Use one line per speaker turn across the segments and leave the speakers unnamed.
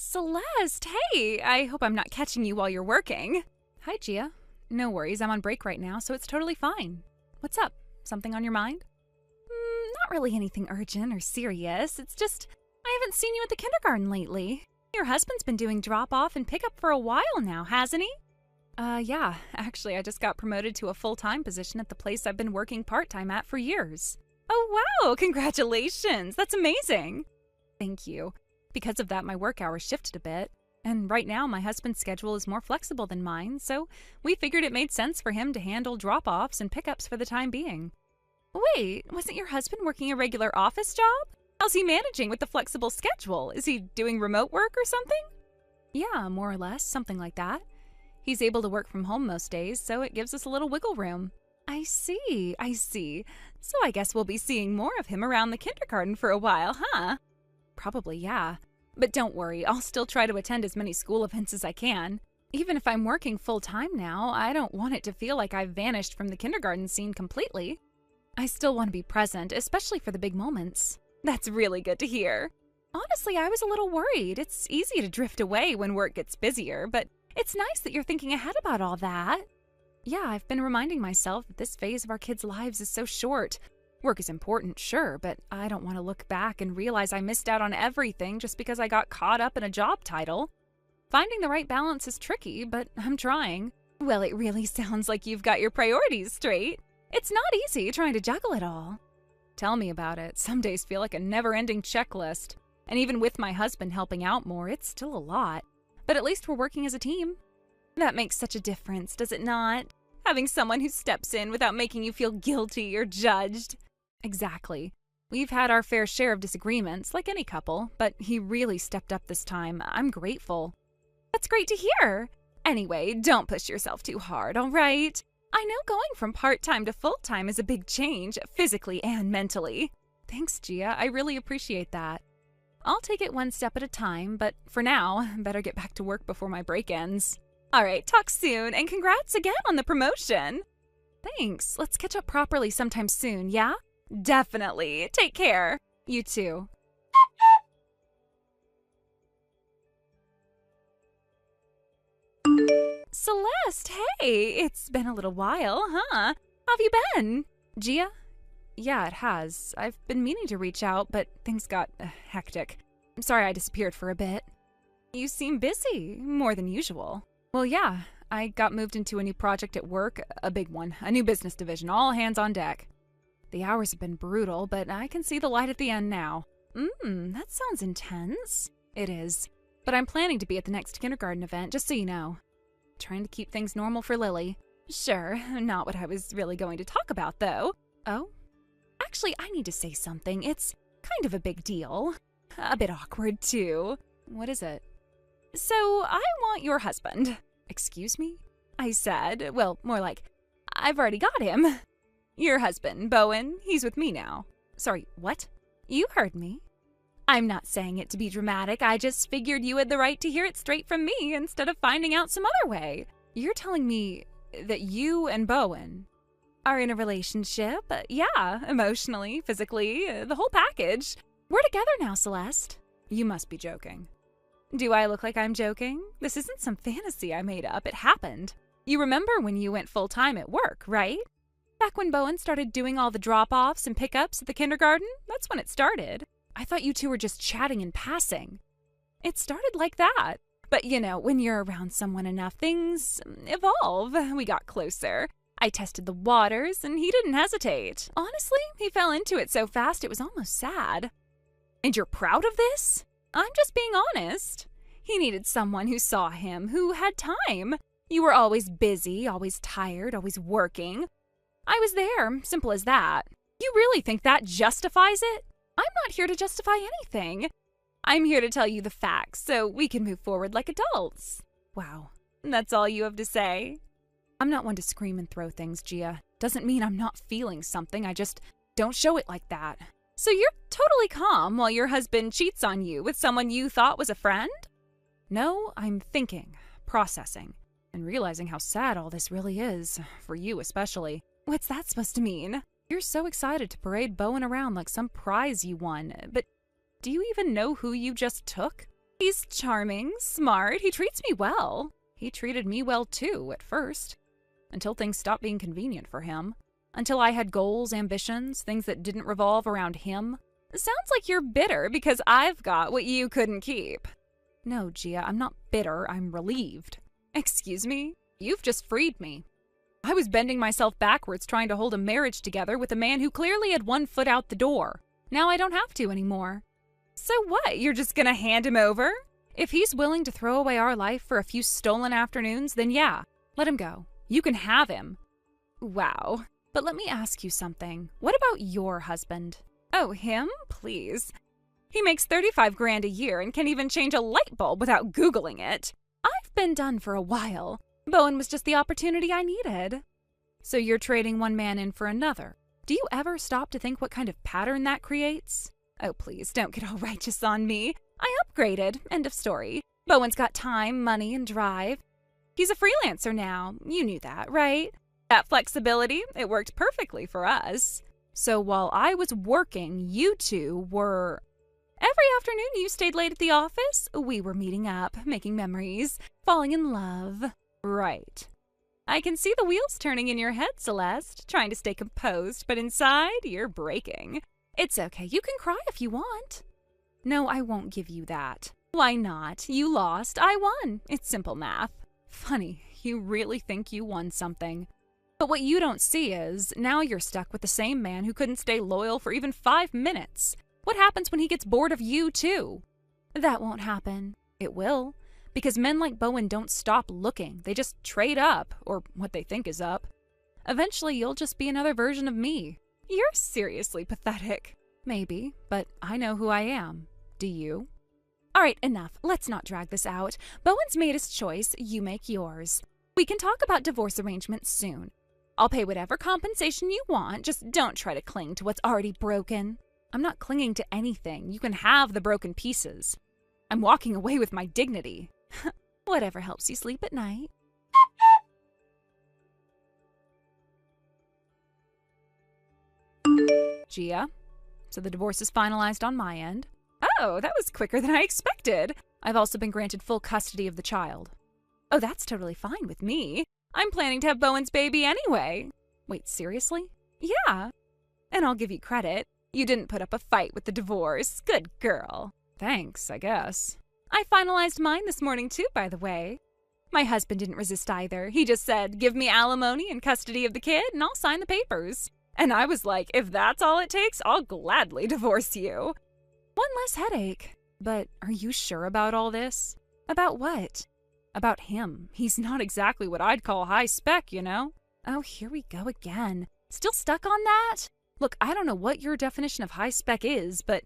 Celeste, hey! I hope I'm not catching you while you're working. Hi, Gia. No worries, I'm on break right now, so it's totally fine. What's up? Something on your mind? Not really anything urgent or serious. It's just, I haven't seen you at the kindergarten lately. Your husband's been doing drop-off and pick-up for a while now, hasn't he? Yeah. Actually, I just got promoted to a full-time position at the place I've been working part-time at for years. Oh, wow! Congratulations! That's amazing! Thank you. Because of that, my work hours shifted a bit. And right now, my husband's schedule is more flexible than mine, so we figured it made sense for him to handle drop-offs and pickups for the time being. Wait, wasn't your husband working a regular office job? How's he managing with the flexible schedule? Is he doing remote work or something? Yeah, more or less, something like that. He's able to work from home most days, so it gives us a little wiggle room. I see. So I guess we'll be seeing more of him around the kindergarten for a while, huh? Probably, yeah. But don't worry, I'll still try to attend as many school events as I can. Even if I'm working full-time now, I don't want it to feel like I've vanished from the kindergarten scene completely. I still want to be present, especially for the big moments. That's really good to hear. Honestly, I was a little worried. It's easy to drift away when work gets busier, but it's nice that you're thinking ahead about all that. Yeah, I've been reminding myself that this phase of our kids' lives is so short. Work is important, sure, but I don't want to look back and realize I missed out on everything just because I got caught up in a job title. Finding the right balance is tricky, but I'm trying. Well, it really sounds like you've got your priorities straight. It's not easy trying to juggle it all. Tell me about it. Some days feel like a never-ending checklist. And even with my husband helping out more, it's still a lot. But at least we're working as a team. That makes such a difference, does it not? Having someone who steps in without making you feel guilty or judged. Exactly. We've had our fair share of disagreements, like any couple, but he really stepped up this time. I'm grateful. That's great to hear. Anyway, don't push yourself too hard, all right? I know going from part-time to full-time is a big change, physically and mentally. Thanks, Gia. I really appreciate that. I'll take it one step at a time, but for now, better get back to work before my break ends. All right, talk soon, and congrats again on the promotion. Thanks. Let's catch up properly sometime soon, yeah? Definitely. Take care. You too. Celeste, hey! It's been a little while, huh? How have you been? Gia? Yeah, it has. I've been meaning to reach out, but things got hectic. I'm sorry I disappeared for a bit. You seem busy, more than usual. Well, yeah, I got moved into a new project at work, a big one, a new business division, all hands on deck. The hours have been brutal, but I can see the light at the end now. That sounds intense. It is. But I'm planning to be at the next kindergarten event, just so you know. Trying to keep things normal for Lily. Sure, not what I was really going to talk about, though. Oh? Actually, I need to say something. It's kind of a big deal. A bit awkward, too. What is it? So, I want your husband. Excuse me? I said, well, more like, I've already got him. Your husband, Bowen, he's with me now. Sorry, what? You heard me. I'm not saying it to be dramatic, I just figured you had the right to hear it straight from me instead of finding out some other way. You're telling me that you and Bowen are in a relationship? Yeah, emotionally, physically, the whole package. We're together now, Celeste. You must be joking. Do I look like I'm joking? This isn't some fantasy I made up, it happened. You remember when you went full-time at work, right? Back when Bowen started doing all the drop-offs and pickups at the kindergarten, that's when it started. I thought you two were just chatting in passing. It started like that. But you know, when you're around someone enough, things evolve. We got closer. I tested the waters, and he didn't hesitate. Honestly, he fell into it so fast it was almost sad. And you're proud of this? I'm just being honest. He needed someone who saw him, who had time. You were always busy, always tired, always working. I was there, simple as that. You really think that justifies it? I'm not here to justify anything. I'm here to tell you the facts so we can move forward like adults. Wow, that's all you have to say? I'm not one to scream and throw things, Gia. Doesn't mean I'm not feeling something, I just don't show it like that. So you're totally calm while your husband cheats on you with someone you thought was a friend? No, I'm thinking, processing, and realizing how sad all this really is, for you especially. What's that supposed to mean? You're so excited to parade Bowen around like some prize you won, but do you even know who you just took? He's charming, smart, he treats me well. He treated me well too, at first. Until things stopped being convenient for him. Until I had goals, ambitions, things that didn't revolve around him. Sounds like you're bitter because I've got what you couldn't keep. No, Gia, I'm not bitter, I'm relieved. Excuse me? You've just freed me. I was bending myself backwards trying to hold a marriage together with a man who clearly had one foot out the door. Now I don't have to anymore. So what, you're just gonna hand him over? If he's willing to throw away our life for a few stolen afternoons, then yeah, let him go. You can have him. Wow. But let me ask you something. What about your husband? Oh, him? Please. He makes 35 grand a year and can't even change a light bulb without Googling it. I've been done for a while. Bowen was just the opportunity I needed. So you're trading one man in for another. Do you ever stop to think what kind of pattern that creates? Oh, please, don't get all righteous on me. I upgraded. End of story. Bowen's got time, money, and drive. He's a freelancer now. You knew that, right? That flexibility, it worked perfectly for us. So while I was working, you two were... Every afternoon you stayed late at the office, we were meeting up, making memories, falling in love. Right. I can see the wheels turning in your head, Celeste, trying to stay composed, but inside, you're breaking. It's okay, you can cry if you want. No, I won't give you that. Why not? You lost, I won. It's simple math. Funny, you really think you won something. But what you don't see is, now you're stuck with the same man who couldn't stay loyal for even 5 minutes. What happens when he gets bored of you, too? That won't happen. It will. Because men like Bowen don't stop looking. They just trade up, or what they think is up. Eventually, you'll just be another version of me. You're seriously pathetic. Maybe, but I know who I am. Do you? All right, enough. Let's not drag this out. Bowen's made his choice. You make yours. We can talk about divorce arrangements soon. I'll pay whatever compensation you want. Just don't try to cling to what's already broken. I'm not clinging to anything. You can have the broken pieces. I'm walking away with my dignity. Whatever helps you sleep at night. Gia, so the divorce is finalized on my end. Oh, that was quicker than I expected. I've also been granted full custody of the child. Oh, that's totally fine with me. I'm planning to have Bowen's baby anyway. Wait, seriously? Yeah. And I'll give you credit. You didn't put up a fight with the divorce. Good girl. Thanks, I guess. I finalized mine this morning too, by the way. My husband didn't resist either. He just said, give me alimony and custody of the kid and I'll sign the papers. And I was like, if that's all it takes, I'll gladly divorce you. One less headache. But are you sure about all this? About what? About him. He's not exactly what I'd call high spec, you know? Oh, here we go again. Still stuck on that? Look, I don't know what your definition of high spec is, but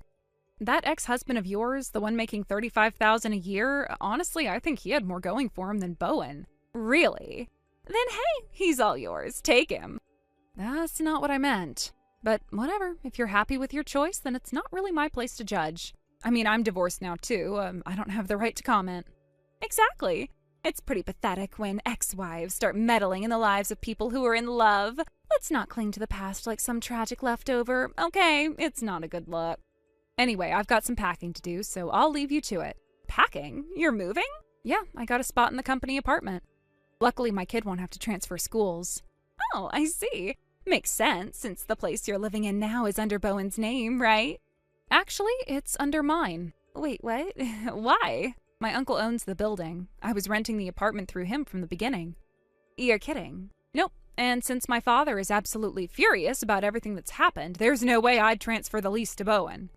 that ex-husband of yours, the one making $35,000 a year, honestly, I think he had more going for him than Bowen. Really? Then hey, he's all yours. Take him. That's not what I meant. But whatever, if you're happy with your choice, then it's not really my place to judge. I mean, I'm divorced now too. I don't have the right to comment. Exactly. It's pretty pathetic when ex-wives start meddling in the lives of people who are in love. Let's not cling to the past like some tragic leftover. Okay, it's not a good look. Anyway, I've got some packing to do, so I'll leave you to it. Packing? You're moving? Yeah, I got a spot in the company apartment. Luckily, my kid won't have to transfer schools. Oh, I see. Makes sense, since the place you're living in now is under Bowen's name, right? Actually, it's under mine. Wait, what? Why? My uncle owns the building. I was renting the apartment through him from the beginning. You're kidding? Nope. And since my father is absolutely furious about everything that's happened, there's no way I'd transfer the lease to Bowen.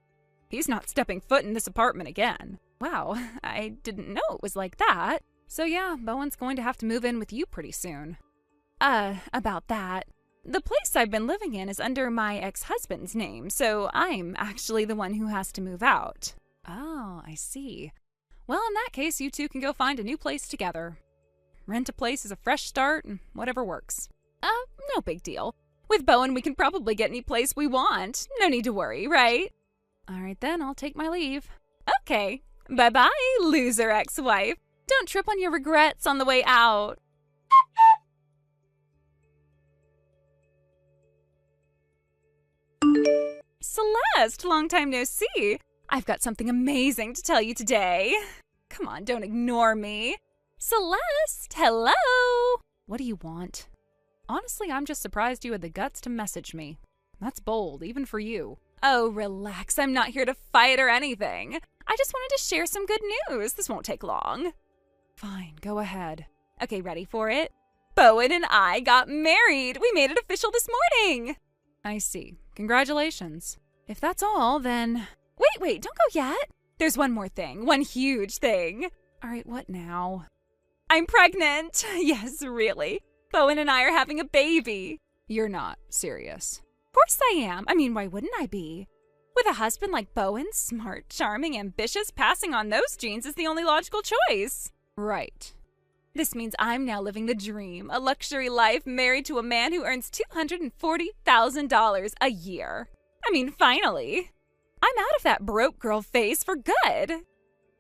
He's not stepping foot in this apartment again. Wow, I didn't know it was like that. So yeah, Bowen's going to have to move in with you pretty soon. About that. The place I've been living in is under my ex-husband's name, so I'm actually the one who has to move out. Oh, I see. Well, in that case, you two can go find a new place together. Rent a place is a fresh start, and whatever works. No big deal. With Bowen, we can probably get any place we want. No need to worry, right? All right then, I'll take my leave. Okay. Bye-bye, loser ex-wife. Don't trip on your regrets on the way out. Celeste, long time no see. I've got something amazing to tell you today. Come on, don't ignore me. Celeste, hello! What do you want? Honestly, I'm just surprised you had the guts to message me. That's bold, even for you. Oh, relax. I'm not here to fight or anything. I just wanted to share some good news. This won't take long. Fine, go ahead. Okay, ready for it? Bowen and I got married. We made it official this morning. I see. Congratulations. If that's all, then... Wait, don't go yet. There's one more thing. One huge thing. All right, what now? I'm pregnant. Yes, really. Bowen and I are having a baby. You're not serious. Of course I am. I mean, why wouldn't I be? With a husband like Bowen, smart, charming, ambitious, passing on those genes is the only logical choice. Right. This means I'm now living the dream, a luxury life married to a man who earns $240,000 a year. I mean, finally. I'm out of that broke girl phase for good.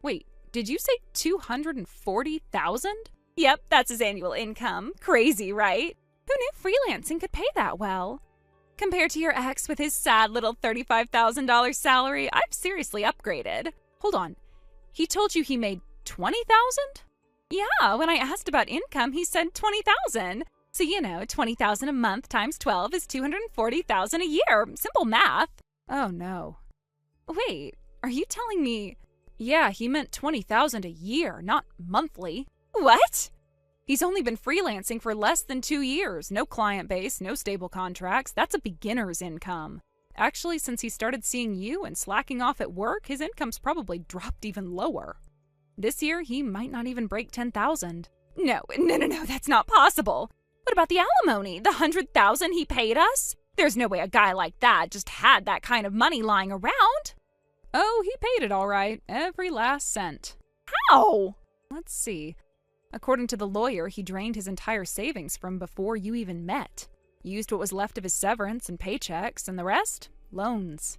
Wait, did you say $240,000? Yep, that's his annual income. Crazy, right? Who knew freelancing could pay that well? Compared to your ex with his sad little $35,000 salary, I've seriously upgraded. Hold on. He told you he made $20,000? Yeah, when I asked about income, he said $20,000. So, $20,000 a month times 12 is $240,000 a year. Simple math. Oh, no. Wait, are you telling me... Yeah, he meant $20,000 a year, not monthly. What? He's only been freelancing for less than 2 years. No client base, no stable contracts. That's a beginner's income. Actually, since he started seeing you and slacking off at work, his income's probably dropped even lower. This year, he might not even break $10,000. No, that's not possible. What about the alimony? The $100,000 he paid us? There's no way a guy like that just had that kind of money lying around. Oh, he paid it all right. Every last cent. How? Let's see. According to the lawyer, he drained his entire savings from before you even met. Used what was left of his severance and paychecks, and the rest? Loans.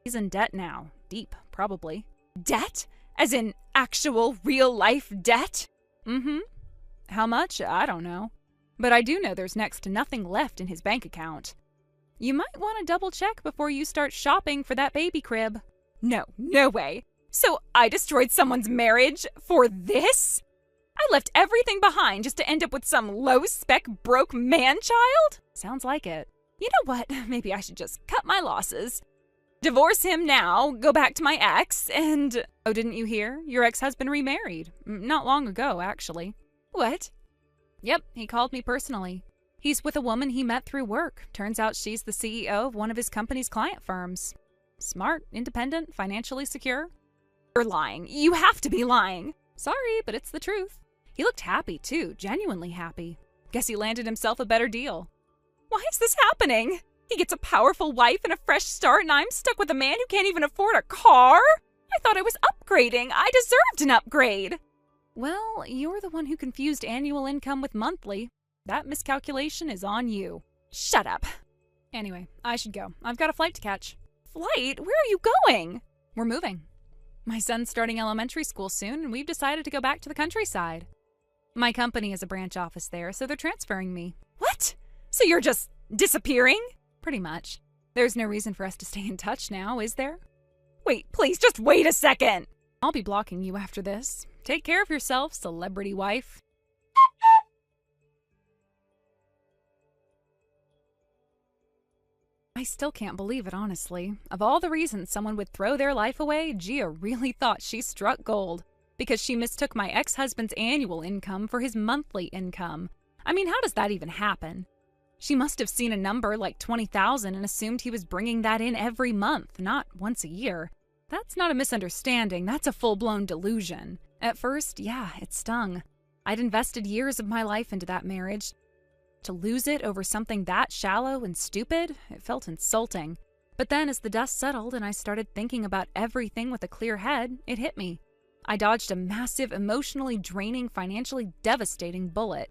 He's in debt now. Deep, probably. Debt? As in actual, real-life debt? Mm-hmm. How much? I don't know. But I do know there's next to nothing left in his bank account. You might want to double-check before you start shopping for that baby crib. No way. So I destroyed someone's marriage for this? I left everything behind just to end up with some low-spec broke man-child? Sounds like it. You know what? Maybe I should just cut my losses. Divorce him now, go back to my ex, and... Oh, didn't you hear? Your ex-husband remarried. Not long ago, actually. What? Yep, he called me personally. He's with a woman he met through work. Turns out she's the CEO of one of his company's client firms. Smart, independent, financially secure. You're lying. You have to be lying. Sorry, but it's the truth. He looked happy, too. Genuinely happy. Guess he landed himself a better deal. Why is this happening? He gets a powerful wife and a fresh start, and I'm stuck with a man who can't even afford a car? I thought I was upgrading. I deserved an upgrade. Well, you're the one who confused annual income with monthly. That miscalculation is on you. Shut up. Anyway, I should go. I've got a flight to catch. Flight? Where are you going? We're moving. My son's starting elementary school soon, and we've decided to go back to the countryside. My company has a branch office there, so they're transferring me. What? So you're just disappearing? Pretty much. There's no reason for us to stay in touch now, is there? Wait, please, just wait a second. I'll be blocking you after this. Take care of yourself, celebrity wife. I still can't believe it, honestly. Of all the reasons someone would throw their life away, Gia really thought she struck gold because she mistook my ex-husband's annual income for his monthly income. I mean, how does that even happen? She must have seen a number like $20,000 and assumed he was bringing that in every month, not once a year. That's not a misunderstanding, that's a full-blown delusion. At first, yeah, it stung. I'd invested years of my life into that marriage. To lose it over something that shallow and stupid, it felt insulting. But then as the dust settled and I started thinking about everything with a clear head, it hit me. I dodged a massive, emotionally draining, financially devastating bullet.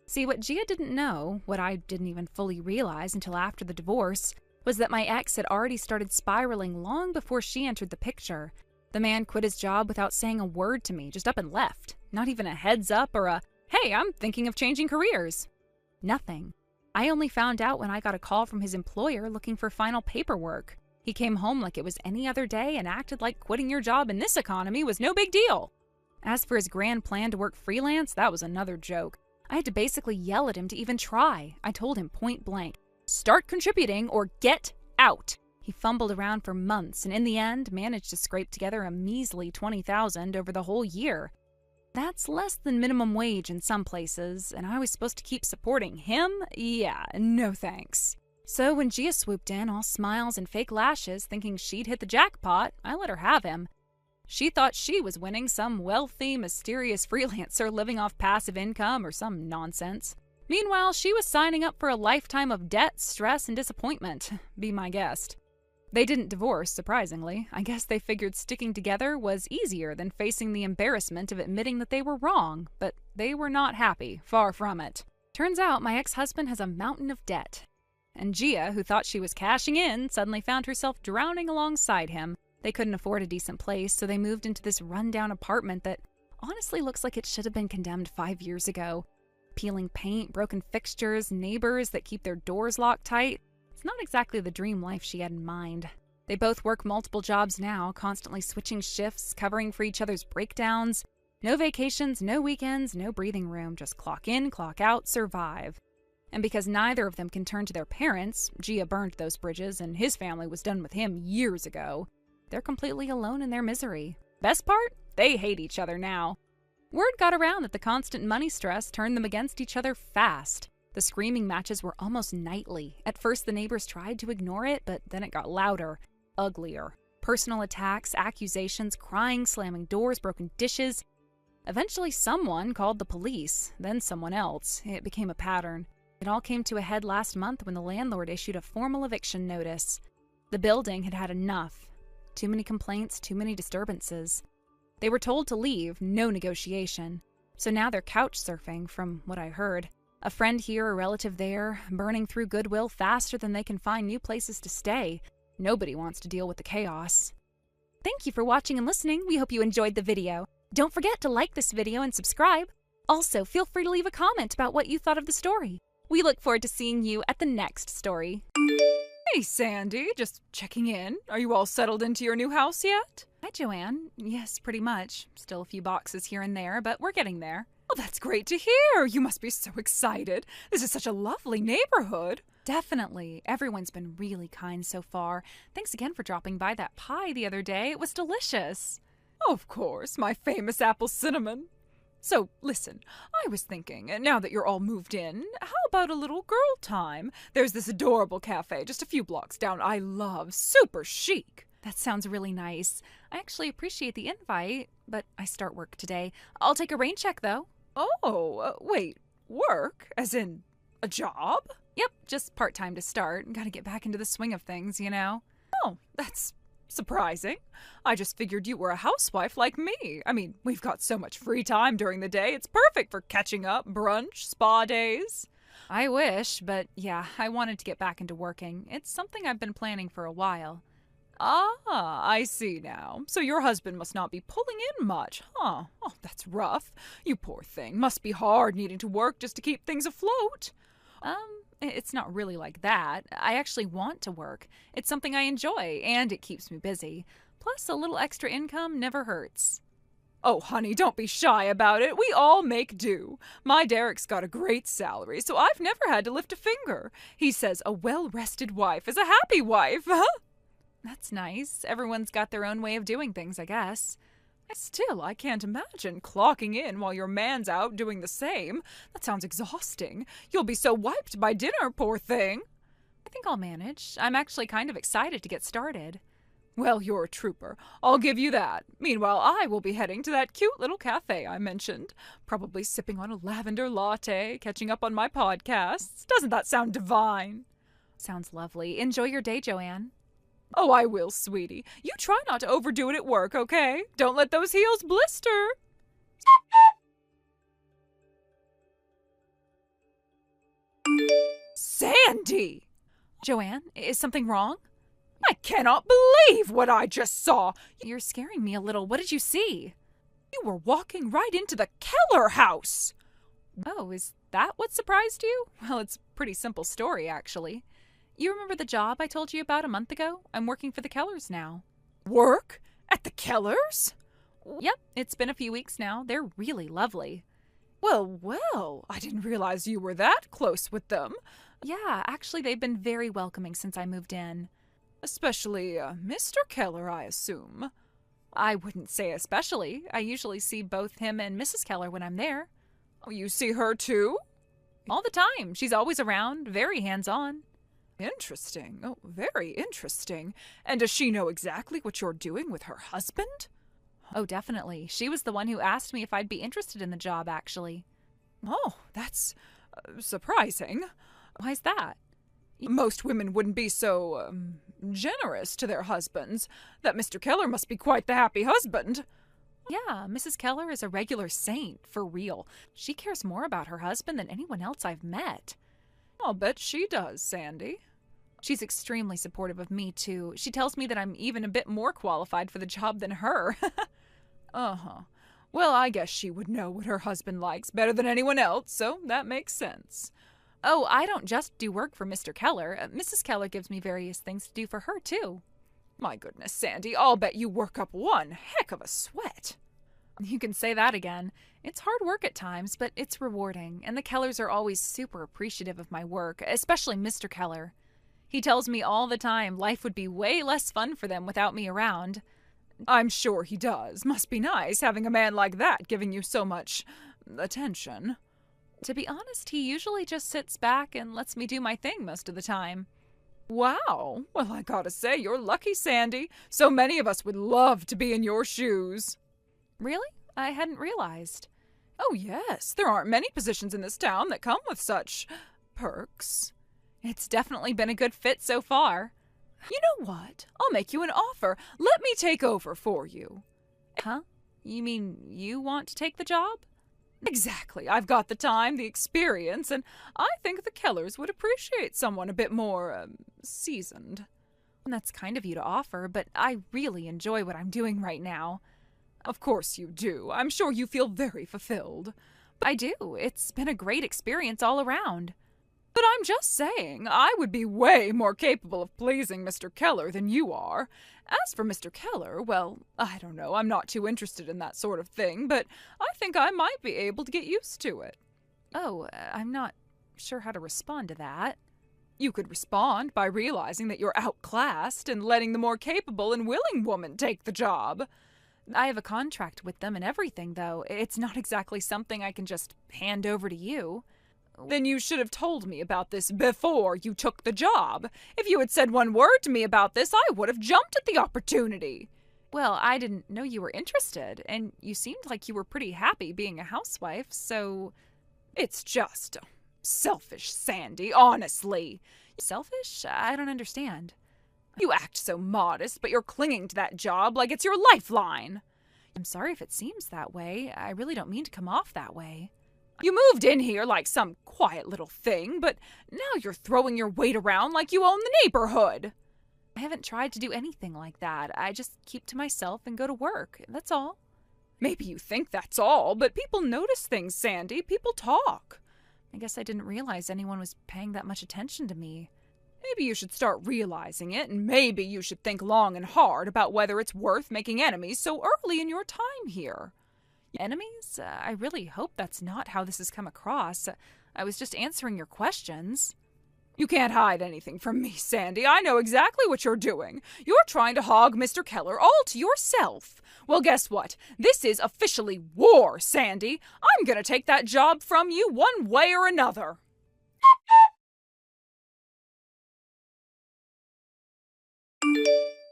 See, what Gia didn't know, what I didn't even fully realize until after the divorce, was that my ex had already started spiraling long before she entered the picture. The man quit his job without saying a word to me, just up and left. Not even a heads up or a, hey, I'm thinking of changing careers. Nothing. I only found out when I got a call from his employer looking for final paperwork. He came home like it was any other day and acted like quitting your job in this economy was no big deal. As for his grand plan to work freelance, that was another joke. I had to basically yell at him to even try. I told him point blank, "Start contributing or get out." He fumbled around for months and in the end managed to scrape together a measly $20,000 over the whole year. That's less than minimum wage in some places, and I was supposed to keep supporting him? Yeah, no thanks. So when Gia swooped in, all smiles and fake lashes, thinking she'd hit the jackpot, I let her have him. She thought she was winning some wealthy, mysterious freelancer living off passive income or some nonsense. Meanwhile, she was signing up for a lifetime of debt, stress, and disappointment. Be my guest. They didn't divorce, surprisingly. I guess they figured sticking together was easier than facing the embarrassment of admitting that they were wrong, but they were not happy, far from it. Turns out my ex-husband has a mountain of debt. And Gia, who thought she was cashing in, suddenly found herself drowning alongside him. They couldn't afford a decent place, so they moved into this rundown apartment that honestly looks like it should have been condemned 5 years ago. Peeling paint, broken fixtures, neighbors that keep their doors locked tight. It's not exactly the dream life she had in mind. They both work multiple jobs now, constantly switching shifts, covering for each other's breakdowns. No vacations, no weekends, no breathing room, just clock in, clock out, survive. And because neither of them can turn to their parents, Gia burned those bridges and his family was done with him years ago. They're completely alone in their misery. Best part? They hate each other now. Word got around that the constant money stress turned them against each other fast. The screaming matches were almost nightly. At first, the neighbors tried to ignore it, but then it got louder, uglier. Personal attacks, accusations, crying, slamming doors, broken dishes. Eventually, someone called the police, then someone else. It became a pattern. It all came to a head last month when the landlord issued a formal eviction notice. The building had had enough. Too many complaints, too many disturbances. They were told to leave, no negotiation. So now they're couch surfing, from what I heard. A friend here, a relative there, burning through goodwill faster than they can find new places to stay. Nobody wants to deal with the chaos. Thank you for watching and listening. We hope you enjoyed the video. Don't forget to like this video and subscribe. Also, feel free to leave a comment about what you thought of the story. We look forward to seeing you at the next story.
Hey, Sandy, just checking in. Are you all settled into your new house yet?
Hi, Joanne. Yes, pretty much. Still a few boxes here and there, but we're getting there.
Oh, that's great to hear. You must be so excited. This is such a lovely neighborhood.
Definitely. Everyone's been really kind so far. Thanks again for dropping by that pie the other day. It was delicious.
Oh, of course, my famous apple cinnamon. So, listen, I was thinking, now that you're all moved in, how about a little girl time? There's this adorable cafe just a few blocks down I love. Super chic.
That sounds really nice. I actually appreciate the invite, but I start work today. I'll take a rain check, though.
Oh, wait, work? As in a job?
Yep, just part-time to start. Gotta get back into the swing of things, you know?
Oh, that's surprising. I just figured you were a housewife like me. I mean, we've got so much free time during the day. It's perfect for catching up, brunch, spa days.
I wish, but yeah, I wanted to get back into working. It's something I've been planning for a while.
Ah, I see now. So your husband must not be pulling in much, huh? Oh, that's rough. You poor thing. Must be hard needing to work just to keep things afloat.
It's not really like that. I actually want to work. It's something I enjoy, and it keeps me busy. Plus, a little extra income never hurts.
Oh, honey, don't be shy about it. We all make do. My Derek's got a great salary, so I've never had to lift a finger. He says a well-rested wife is a happy wife, huh?
That's nice. Everyone's got their own way of doing things, I guess.
Still, I can't imagine clocking in while your man's out doing the same. That sounds exhausting. You'll be so wiped by dinner, poor thing.
I think I'll manage. I'm actually kind of excited to get started.
Well, you're a trooper. I'll give you that. Meanwhile, I will be heading to that cute little cafe I mentioned. Probably sipping on a lavender latte, catching up on my podcasts. Doesn't that sound divine?
Sounds lovely. Enjoy your day, Joanne.
Oh, I will, sweetie. You try not to overdo it at work, okay? Don't let those heels blister. Sandy!
Joanne, is something wrong?
I cannot believe what I just saw.
You're scaring me a little. What did you see?
You were walking right into the Keller house.
Oh, is that what surprised you? Well, it's a pretty simple story, actually. You remember the job I told you about a month ago? I'm working for the Kellers now.
Work? At the Kellers?
Yep, it's been a few weeks now. They're really lovely.
Well, I didn't realize you were that close with them.
Yeah, actually, they've been very welcoming since I moved in.
Especially Mr. Keller, I assume.
I wouldn't say especially. I usually see both him and Mrs. Keller when I'm there.
Oh, you see her too?
All the time. She's always around, very hands-on.
Interesting. Oh, very interesting. And does she know exactly what you're doing with her husband?
Oh, definitely. She was the one who asked me if I'd be interested in the job, actually.
Oh, that's surprising.
Why's that?
Most women wouldn't be so, generous to their husbands. That Mr. Keller must be quite the happy husband.
Yeah, Mrs. Keller is a regular saint, for real. She cares more about her husband than anyone else I've met.
I'll bet she does, Sandy.
She's extremely supportive of me, too. She tells me that I'm even a bit more qualified for the job than her.
Uh-huh. Well, I guess she would know what her husband likes better than anyone else, so that makes sense.
Oh, I don't just do work for Mr. Keller. Mrs. Keller gives me various things to do for her, too.
My goodness, Sandy, I'll bet you work up one heck of a sweat.
You can say that again. It's hard work at times, but it's rewarding, and the Kellers are always super appreciative of my work, especially Mr. Keller. He tells me all the time life would be way less fun for them without me around.
I'm sure he does. Must be nice having a man like that giving you so much attention.
To be honest, he usually just sits back and lets me do my thing most of the time.
Wow. Well, I gotta say, you're lucky, Sandy. So many of us would love to be in your shoes.
Really? I hadn't realized.
Oh, yes. There aren't many positions in this town that come with such perks.
It's definitely been a good fit so far.
You know what? I'll make you an offer. Let me take over for you.
Huh? You mean you want to take the job?
Exactly. I've got the time, the experience, and I think the Kellers would appreciate someone a bit more, seasoned.
That's kind of you to offer, but I really enjoy what I'm doing right now.
Of course you do. I'm sure you feel very fulfilled.
I do. It's been a great experience all around.
But I'm just saying, I would be way more capable of pleasing Mr. Keller than you are. As for Mr. Keller, well, I don't know, I'm not too interested in that sort of thing, but I think I might be able to get used to it.
Oh, I'm not sure how to respond to that.
You could respond by realizing that you're outclassed and letting the more capable and willing woman take the job.
I have a contract with them and everything, though. It's not exactly something I can just hand over to you.
Then you should have told me about this before you took the job. If you had said one word to me about this, I would have jumped at the opportunity.
Well, I didn't know you were interested, and you seemed like you were pretty happy being a housewife, so...
It's just selfish, Sandy, honestly.
Selfish? I don't understand.
You act so modest, but you're clinging to that job like it's your lifeline.
I'm sorry if it seems that way. I really don't mean to come off that way.
You moved in here like some quiet little thing, but now you're throwing your weight around like you own the neighborhood.
I haven't tried to do anything like that. I just keep to myself and go to work. That's all.
Maybe you think that's all, but people notice things, Sandy. People talk.
I guess I didn't realize anyone was paying that much attention to me.
Maybe you should start realizing it, and maybe you should think long and hard about whether it's worth making enemies so early in your time here.
Enemies? I really hope that's not how this has come across. I was just answering your questions.
You can't hide anything from me, Sandy. I know exactly what you're doing. You're trying to hog Mr. Keller all to yourself. Well, guess what? This is officially war, Sandy. I'm gonna take that job from you one way or another.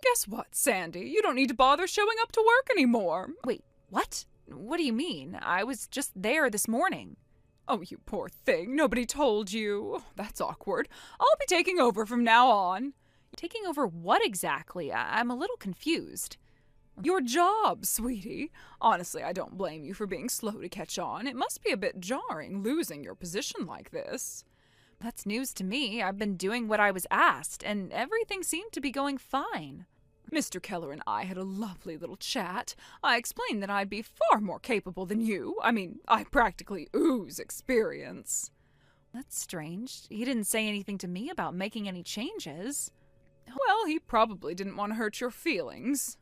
Guess what, Sandy? You don't need to bother showing up to work anymore.
Wait, what? What do you mean? I was just there this morning.
Oh, you poor thing. Nobody told you. Oh, that's awkward. I'll be taking over from now on.
Taking over what exactly? I'm a little confused.
Your job, sweetie. Honestly, I don't blame you for being slow to catch on. It must be a bit jarring losing your position like this.
That's news to me. I've been doing what I was asked, and everything seemed to be going fine.
Mr. Keller and I had a lovely little chat. I explained that I'd be far more capable than you. I mean, I practically ooze experience.
That's strange. He didn't say anything to me about making any changes.
Well, he probably didn't want to hurt your feelings.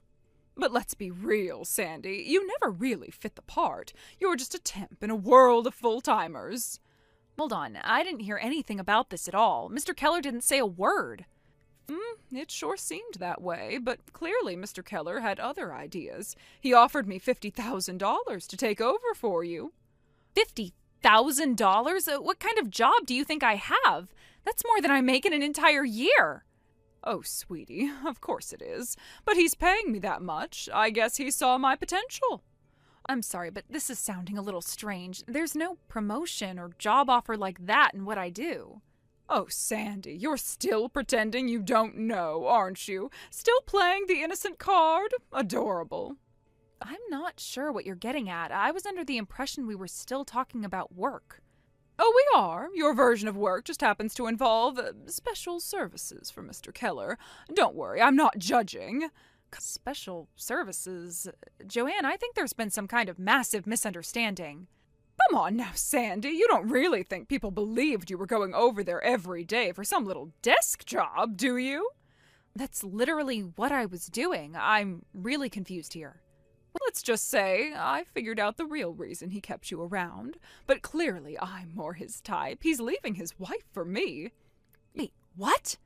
But let's be real, Sandy. You never really fit the part. You're just a temp in a world of full-timers.
Hold on, I didn't hear anything about this at all. Mr. Keller didn't say a word.
It sure seemed that way, but clearly Mr. Keller had other ideas. He offered me $50,000 to take over for you.
$50,000? What kind of job do you think I have? That's more than I make in an entire year.
Oh, sweetie, of course it is. But he's paying me that much. I guess he saw my potential.
I'm sorry, but this is sounding a little strange. There's no promotion or job offer like that in what I do.
Oh, Sandy, you're still pretending you don't know, aren't you? Still playing the innocent card? Adorable.
I'm not sure what you're getting at. I was under the impression we were still talking about work.
Oh, we are. Your version of work just happens to involve special services for Mr. Keller. Don't worry, I'm not judging.
Special services? Joanne, I think there's been some kind of massive misunderstanding.
Come on now, Sandy. You don't really think people believed you were going over there every day for some little desk job, do you?
That's literally what I was doing. I'm really confused here.
Let's just say I figured out the real reason he kept you around. But clearly I'm more his type. He's leaving his wife for me.
Wait, what?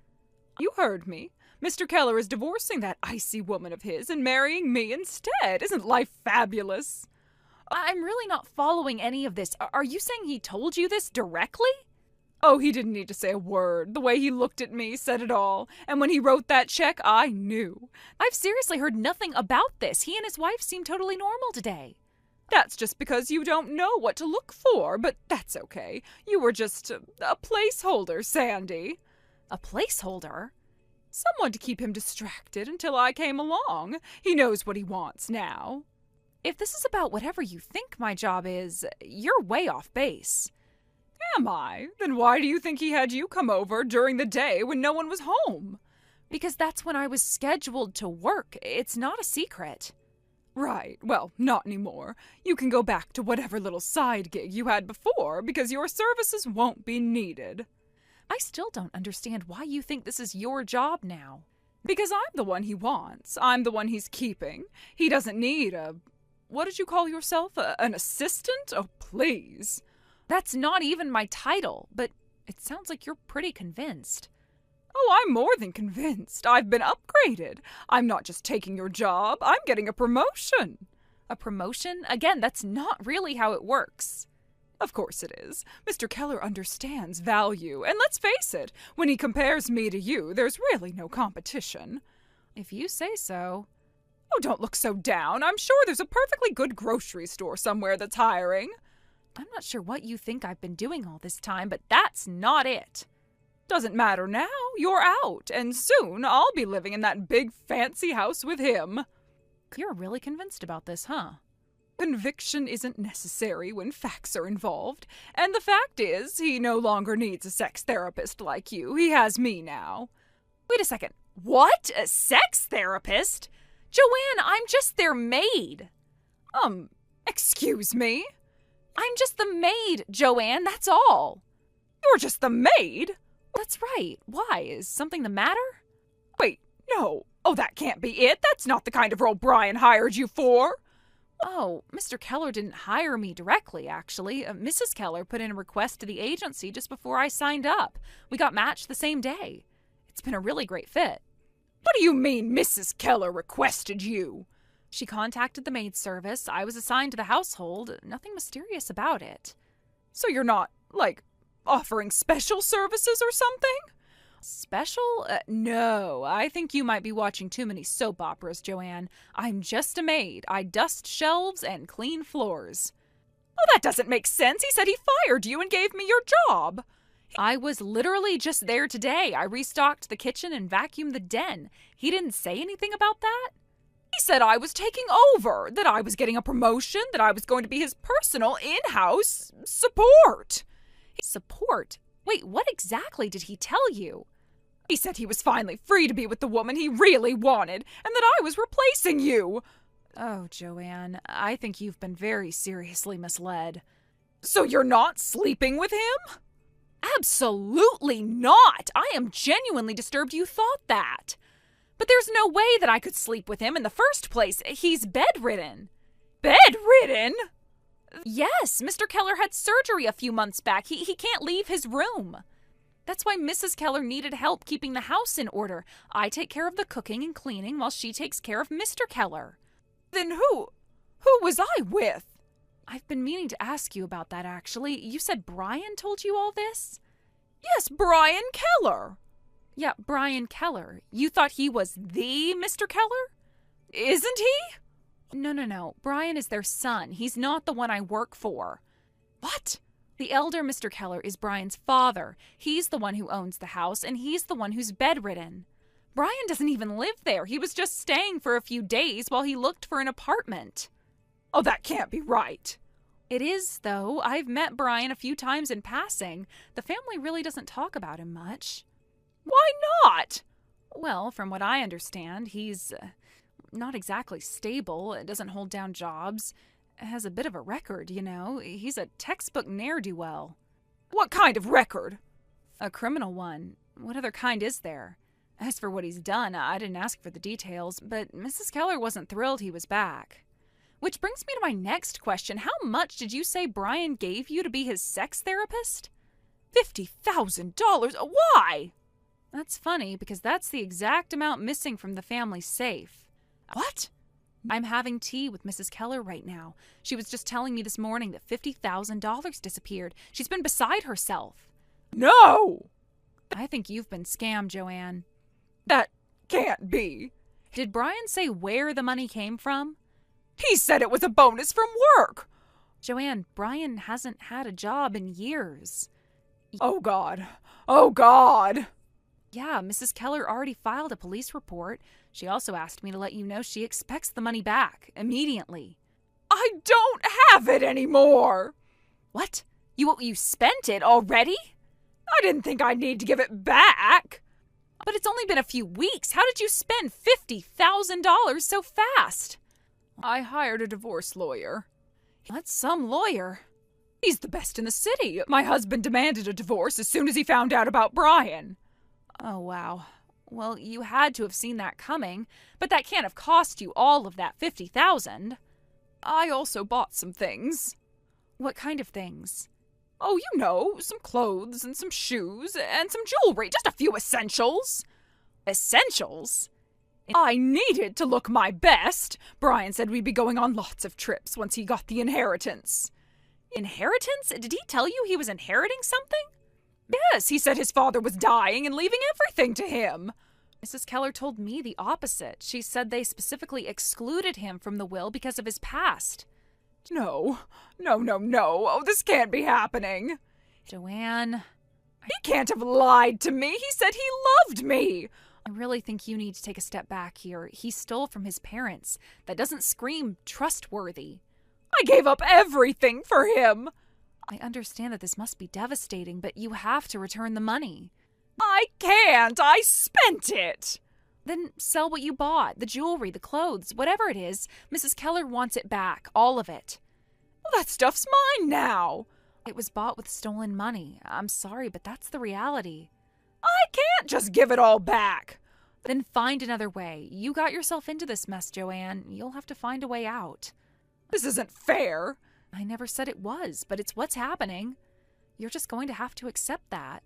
You heard me. Mr. Keller is divorcing that icy woman of his and marrying me instead. Isn't life fabulous?
I'm really not following any of this. Are you saying he told you this directly?
Oh, he didn't need to say a word. The way he looked at me said it all. And when he wrote that check, I knew.
I've seriously heard nothing about this. He and his wife seem totally normal today.
That's just because you don't know what to look for, but that's okay. You were just a placeholder, Sandy.
A placeholder?
Someone to keep him distracted until I came along. He knows what he wants now.
If this is about whatever you think my job is, you're way off base.
Am I? Then why do you think he had you come over during the day when no one was home?
Because that's when I was scheduled to work. It's not a secret.
Right. Well, not anymore. You can go back to whatever little side gig you had before because your services won't be needed.
I still don't understand why you think this is your job now.
Because I'm the one he wants. I'm the one he's keeping. He doesn't need what did you call yourself? An assistant? Oh, please.
That's not even my title, but it sounds like you're pretty convinced.
Oh, I'm more than convinced. I've been upgraded. I'm not just taking your job, I'm getting a promotion.
A promotion? Again, that's not really how it works.
Of course it is. Mr. Keller understands value, and let's face it, when he compares me to you, there's really no competition.
If you say so.
Oh, don't look so down. I'm sure there's a perfectly good grocery store somewhere that's hiring.
I'm not sure what you think I've been doing all this time, but that's not it.
Doesn't matter now. You're out, and soon I'll be living in that big fancy house with him.
You're really convinced about this, huh?
Conviction isn't necessary when facts are involved. And the fact is, he no longer needs a sex therapist like you. He has me now.
Wait a second. What? A sex therapist? Joanne, I'm just their maid.
Excuse me?
I'm just the maid, Joanne, that's all.
You're just the maid?
That's right. Why? Is something the matter?
Wait, no. Oh, that can't be it. That's not the kind of role Brian hired you for.
Oh, Mr. Keller didn't hire me directly, actually. Mrs. Keller put in a request to the agency just before I signed up. We got matched the same day. It's been a really great fit.
What do you mean Mrs. Keller requested you?
She contacted the maid service. I was assigned to the household. Nothing mysterious about it.
So you're not, offering special services or something?
Special? No, I think you might be watching too many soap operas, Joanne. I'm just a maid. I dust shelves and clean floors.
Oh, that doesn't make sense. He said he fired you and gave me your job.
I was literally just there today. I restocked the kitchen and vacuumed the den. He didn't say anything about that?
He said I was taking over, that I was getting a promotion, that I was going to be his personal in-house support.
Support? Wait, what exactly did he tell you?
He said he was finally free to be with the woman he really wanted, and that I was replacing you.
Oh, Joanne, I think you've been very seriously misled.
So you're not sleeping with him?
Absolutely not! I am genuinely disturbed you thought that.
But there's no way that I could sleep with him in the first place. He's bedridden. Bedridden? Yes, Mr. Keller had surgery a few months back. He can't leave his room. That's why Mrs. Keller needed help keeping the house in order. I take care of the cooking and cleaning while she takes care of Mr. Keller. Then who was I with? I've been meaning to ask you about that, actually. You said Brian told you all this? Yes, Brian Keller. Yeah, Brian Keller. You thought he was the Mr. Keller? Isn't he? No. Brian is their son. He's not the one I work for. What? The elder Mr. Keller is Brian's father. He's the one who owns the house, and he's the one who's bedridden. Brian doesn't even live there. He was just staying for a few days while he looked for an apartment. Oh, that can't be right. It is, though. I've met Brian a few times in passing. The family really doesn't talk about him much. Why not? Well, from what I understand, he's not exactly stable, doesn't hold down jobs, has a bit of a record, you know. He's a textbook ne'er-do-well. What kind of record? A criminal one. What other kind is there? As for what he's done, I didn't ask for the details, but Mrs. Keller wasn't thrilled he was back. Which brings me to my next question. How much did you say Brian gave you to be his sex therapist? $50,000? Why? That's funny, because that's the exact amount missing from the family safe. What? I'm having tea with Mrs. Keller right now. She was just telling me this morning that $50,000 disappeared. She's been beside herself. No! I think you've been scammed, Joanne. That can't be. Did Brian say where the money came from? He said it was a bonus from work. Joanne, Brian hasn't had a job in years. Oh, God. Oh, God. Yeah, Mrs. Keller already filed a police report. She also asked me to let you know she expects the money back immediately. I don't have it anymore. What? You spent it already? I didn't think I'd need to give it back. But it's only been a few weeks. How did you spend $50,000 so fast? I hired a divorce lawyer. That's some lawyer. He's the best in the city. My husband demanded a divorce as soon as he found out about Brian. Oh, wow. Well, you had to have seen that coming, but that can't have cost you all of that $50,000. I also bought some things. What kind of things? Oh, you know, some clothes and some shoes and some jewelry, just a few essentials. Essentials? I needed to look my best. Brian said we'd be going on lots of trips once he got the inheritance. Inheritance? Did he tell you he was inheriting something? Yes, he said his father was dying and leaving everything to him. Mrs. Keller told me the opposite. She said they specifically excluded him from the will because of his past. No. Oh, this can't be happening. Joanne. He can't have lied to me. He said he loved me. I really think you need to take a step back here. He stole from his parents. That doesn't scream trustworthy. I gave up everything for him. I understand that this must be devastating, but you have to return the money. I can't. I spent it. Then sell what you bought, the jewelry, the clothes, whatever it is. Mrs. Keller wants it back, all of it. Well, that stuff's mine now. It was bought with stolen money. I'm sorry, but that's the reality. I can't just give it all back. Then find another way. You got yourself into this mess, Joanne. You'll have to find a way out. This isn't fair. I never said it was, but it's what's happening. You're just going to have to accept that.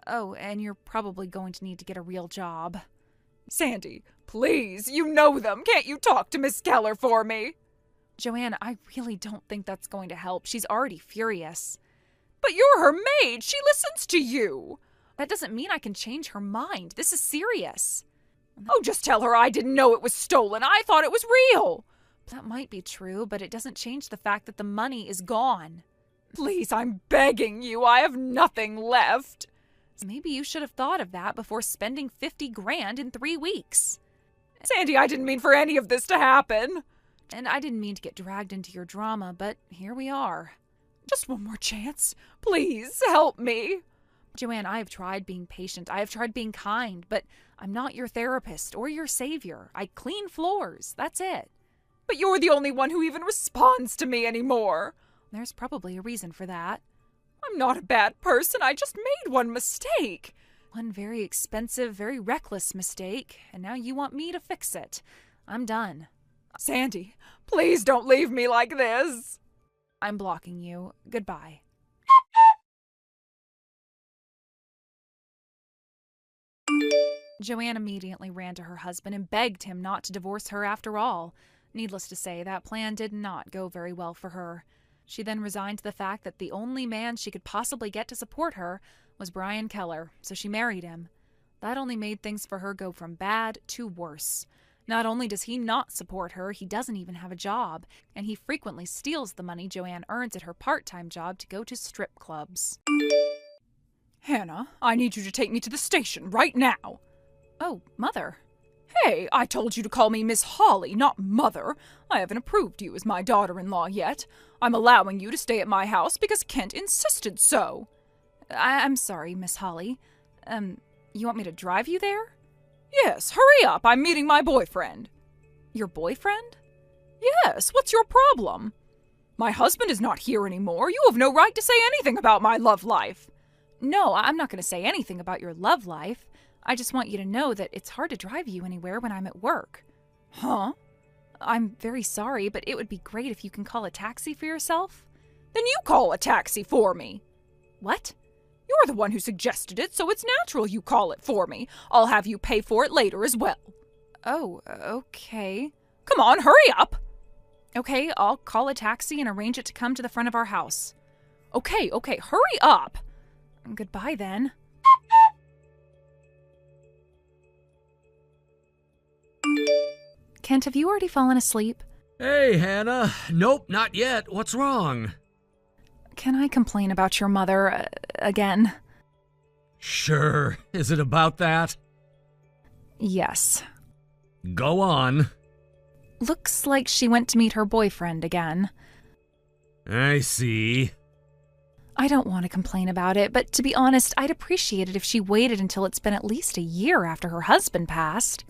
Oh, and you're probably going to need to get a real job. Sandy, please, you know them. Can't you talk to Miss Keller for me? Joanne, I really don't think that's going to help. She's already furious. But you're her maid. She listens to you. That doesn't mean I can change her mind. This is serious. Oh, just tell her I didn't know it was stolen. I thought it was real. That might be true, but it doesn't change the fact that the money is gone. Please, I'm begging you. I have nothing left. Maybe you should have thought of that before spending 50 grand in 3 weeks. Sandy, I didn't mean for any of this to happen. And I didn't mean to get dragged into your drama, but here we are. Just one more chance. Please, help me. Joanne, I have tried being patient. I have tried being kind, but I'm not your therapist or your savior. I clean floors. That's it. But you're the only one who even responds to me anymore. There's probably a reason for that. I'm not a bad person. I just made one mistake.
One very expensive, very reckless mistake, and now you want me to fix it. I'm done.
Sandy, please don't leave me like this.
I'm blocking you. Goodbye. Joanne immediately ran to her husband and begged him not to divorce her after all. Needless to say, that plan did not go very well for her. She then resigned to the fact that the only man she could possibly get to support her was Brian Keller, so she married him. That only made things for her go from bad to worse. Not only does he not support her, he doesn't even have a job, and he frequently steals the money Joanne earns at her part-time job to go to strip clubs.
Hannah, I need you to take me to the station right now.
Oh, Mother.
Hey, I told you to call me Miss Holly, not Mother. I haven't approved you as my daughter-in-law yet. I'm allowing you to stay at my house because Kent insisted so.
I'm sorry, Miss Holly. You want me to drive you there?
Yes, hurry up. I'm meeting my boyfriend.
Your boyfriend?
Yes, what's your problem? My husband is not here anymore. You have no right to say anything about my love life.
No, I'm not going to say anything about your love life. I just want you to know that it's hard to drive you anywhere when I'm at work.
Huh?
I'm very sorry, but it would be great if you can call a taxi for yourself.
Then you call a taxi for me.
What?
You're the one who suggested it, so it's natural you call it for me. I'll have you pay for it later as well.
Oh, okay.
Come on, hurry up.
Okay, I'll call a taxi and arrange it to come to the front of our house.
Okay, hurry up.
Goodbye, then. Kent, have you already fallen asleep?
Hey, Hannah. Nope, not yet. What's wrong?
Can I complain about your mother again?
Sure. Is it about that?
Yes.
Go on.
Looks like she went to meet her boyfriend again.
I see.
I don't want to complain about it, but to be honest, I'd appreciate it if she waited until it's been at least a year after her husband passed.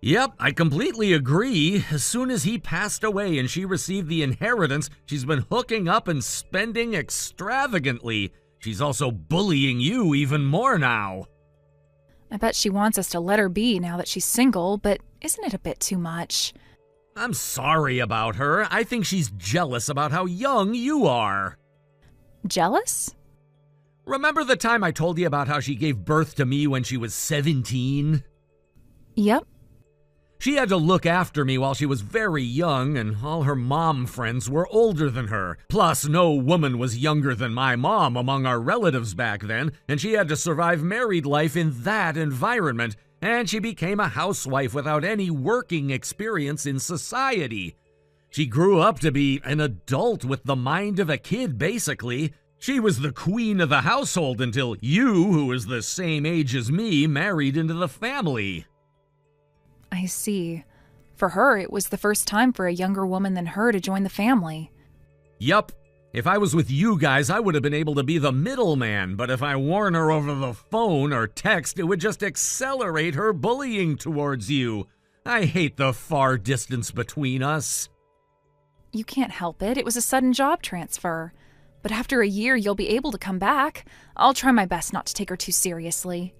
Yep, I completely agree. As soon as he passed away and she received the inheritance, she's been hooking up and spending extravagantly. She's also bullying you even more now.
I bet she wants us to let her be now that she's single, but isn't it a bit too much?
I'm sorry about her. I think she's jealous about how young you are.
Jealous?
Remember the time I told you about how she gave birth to me when she was 17?
Yep.
She had to look after me while she was very young, and all her mom friends were older than her. Plus, no woman was younger than my mom among our relatives back then, and she had to survive married life in that environment, and she became a housewife without any working experience in society. She grew up to be an adult with the mind of a kid, basically. She was the queen of the household until you, who is the same age as me, married into the family.
I see. For her, it was the first time for a younger woman than her to join the family.
Yup. If I was with you guys, I would have been able to be the middleman, but if I warn her over the phone or text, it would just accelerate her bullying towards you. I hate the far distance between us.
You can't help it. It was a sudden job transfer. But after a year, you'll be able to come back. I'll try my best not to take her too seriously.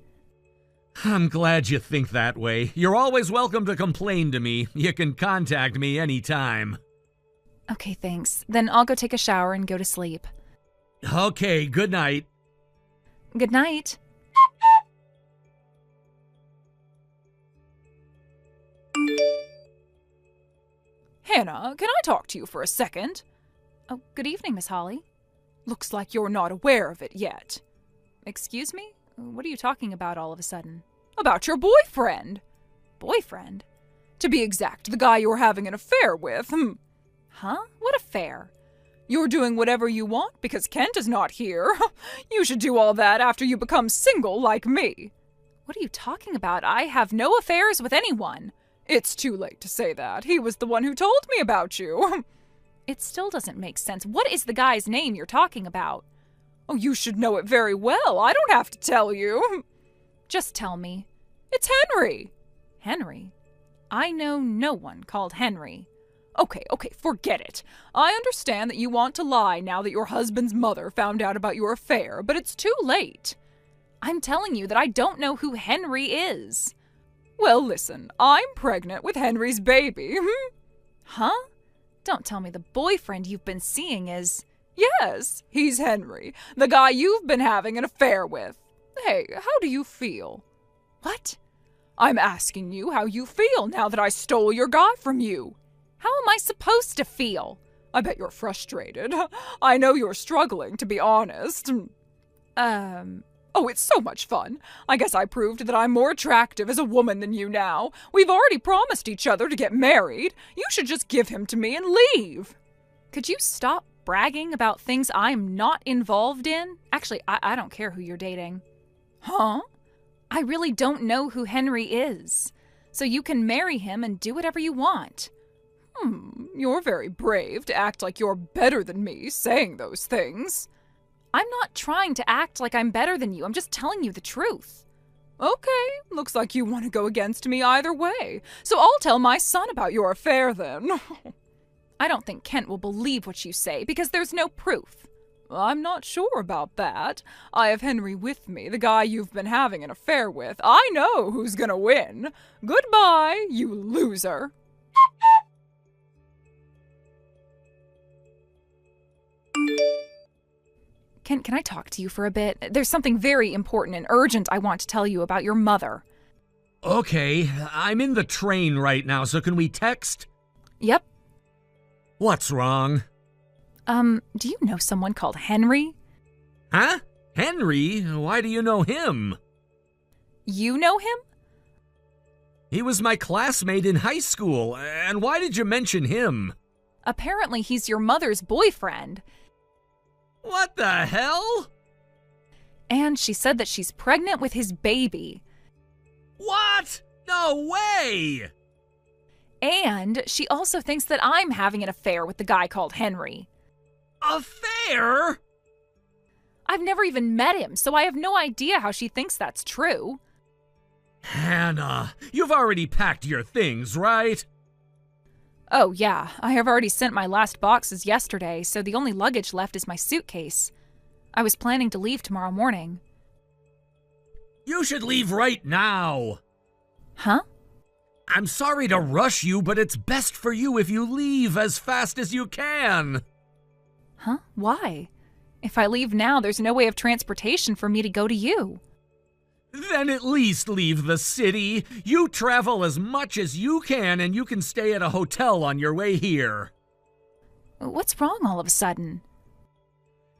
I'm glad you think that way. You're always welcome to complain to me. You can contact me anytime.
Okay, thanks. Then I'll go take a shower and go to sleep.
Okay, good night.
Good night.
Hannah, can I talk to you for a second?
Oh, good evening, Miss Holly.
Looks like you're not aware of it yet.
Excuse me? What are you talking about all of a sudden?
About your boyfriend.
Boyfriend?
To be exact, the guy you're having an affair with.
Huh? What affair?
You're doing whatever you want because Kent is not here. You should do all that after you become single like me.
What are you talking about? I have no affairs with anyone.
It's too late to say that. He was the one who told me about you.
It still doesn't make sense. What is the guy's name you're talking about?
Oh, you should know it very well. I don't have to tell you.
Just tell me.
It's Henry.
Henry? I know no one called Henry.
Okay, forget it. I understand that you want to lie now that your husband's mother found out about your affair, but it's too late.
I'm telling you that I don't know who Henry is.
Well, listen, I'm pregnant with Henry's baby.
Huh? Don't tell me the boyfriend you've been seeing is...
Yes, he's Henry, the guy you've been having an affair with. Hey, how do you feel?
What?
I'm asking you how you feel now that I stole your guy from you.
How am I supposed to feel?
I bet you're frustrated. I know you're struggling, to be honest. Oh, it's so much fun. I guess I proved that I'm more attractive as a woman than you now. We've already promised each other to get married. You should just give him to me and leave.
Could you stop bragging about things I'm not involved in? Actually, I don't care who you're dating.
Huh?
I really don't know who Henry is. So you can marry him and do whatever you want.
You're very brave to act like you're better than me saying those things.
I'm not trying to act like I'm better than you. I'm just telling you the truth.
Okay, looks like you want to go against me either way. So I'll tell my son about your affair then.
I don't think Kent will believe what you say because there's no proof.
I'm not sure about that. I have Henry with me, the guy you've been having an affair with. I know who's gonna win. Goodbye, you loser.
Can I talk to you for a bit? There's something very important and urgent I want to tell you about your mother.
Okay, I'm in the train right now, so can we text?
Yep.
What's wrong?
Do you know someone called Henry?
Huh? Henry? Why do you know him?
You know him?
He was my classmate in high school, and why did you mention him?
Apparently he's your mother's boyfriend.
What the hell?
And she said that she's pregnant with his baby.
What? No way!
And she also thinks that I'm having an affair with the guy called Henry.
Affair?
I've never even met him, so I have no idea how she thinks that's true.
Hannah, you've already packed your things, right?
Oh, yeah. I have already sent my last boxes yesterday, so the only luggage left is my suitcase. I was planning to leave tomorrow morning.
You should leave right now.
Huh?
I'm sorry to rush you, but it's best for you if you leave as fast as you can.
Huh? Why? If I leave now, there's no way of transportation for me to go to you.
Then at least leave the city. You travel as much as you can, and you can stay at a hotel on your way here.
What's wrong all of a sudden?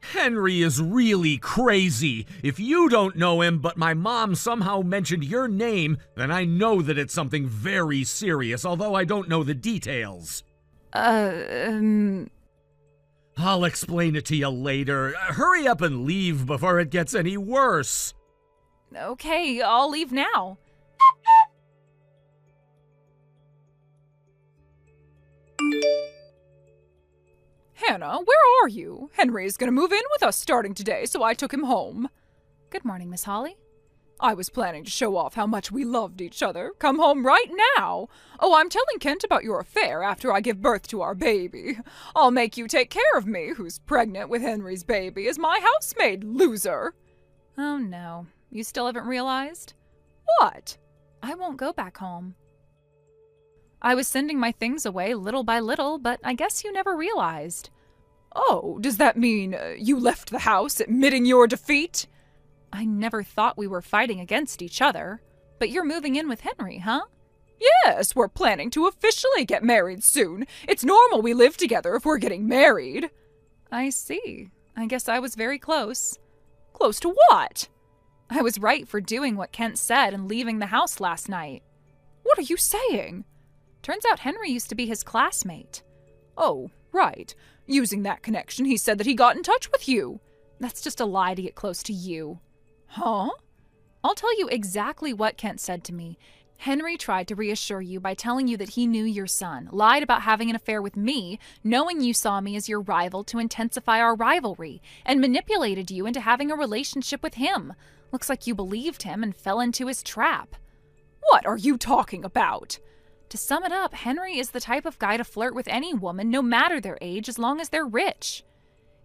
Henry is really crazy. If you don't know him, but my mom somehow mentioned your name, then I know that it's something very serious, although I don't know the details. I'll explain it to you later. Hurry up and leave before it gets any worse.
Okay, I'll leave now.
Hannah, where are you? Henry is going to move in with us starting today, so I took him home.
Good morning, Miss Holly.
I was planning to show off how much we loved each other. Come home right now. Oh, I'm telling Kent about your affair after I give birth to our baby. I'll make you take care of me, who's pregnant with Henry's baby, as my housemaid, loser.
Oh, no. You still haven't realized?
What?
I won't go back home. I was sending my things away little by little, but I guess you never realized.
Oh, does that mean you left the house admitting your defeat?
I never thought we were fighting against each other. But you're moving in with Henry, huh?
Yes, we're planning to officially get married soon. It's normal we live together if we're getting married.
I see. I guess I was very close.
Close to what?
I was right for doing what Kent said and leaving the house last night.
What are you saying?
Turns out Henry used to be his classmate.
Oh, right. Using that connection, he said that he got in touch with you.
That's just a lie to get close to you.
Huh?
I'll tell you exactly what Kent said to me. Henry tried to reassure you by telling you that he knew your son, lied about having an affair with me, knowing you saw me as your rival to intensify our rivalry, and manipulated you into having a relationship with him. Looks like you believed him and fell into his trap.
What are you talking about?
To sum it up, Henry is the type of guy to flirt with any woman, no matter their age, as long as they're rich.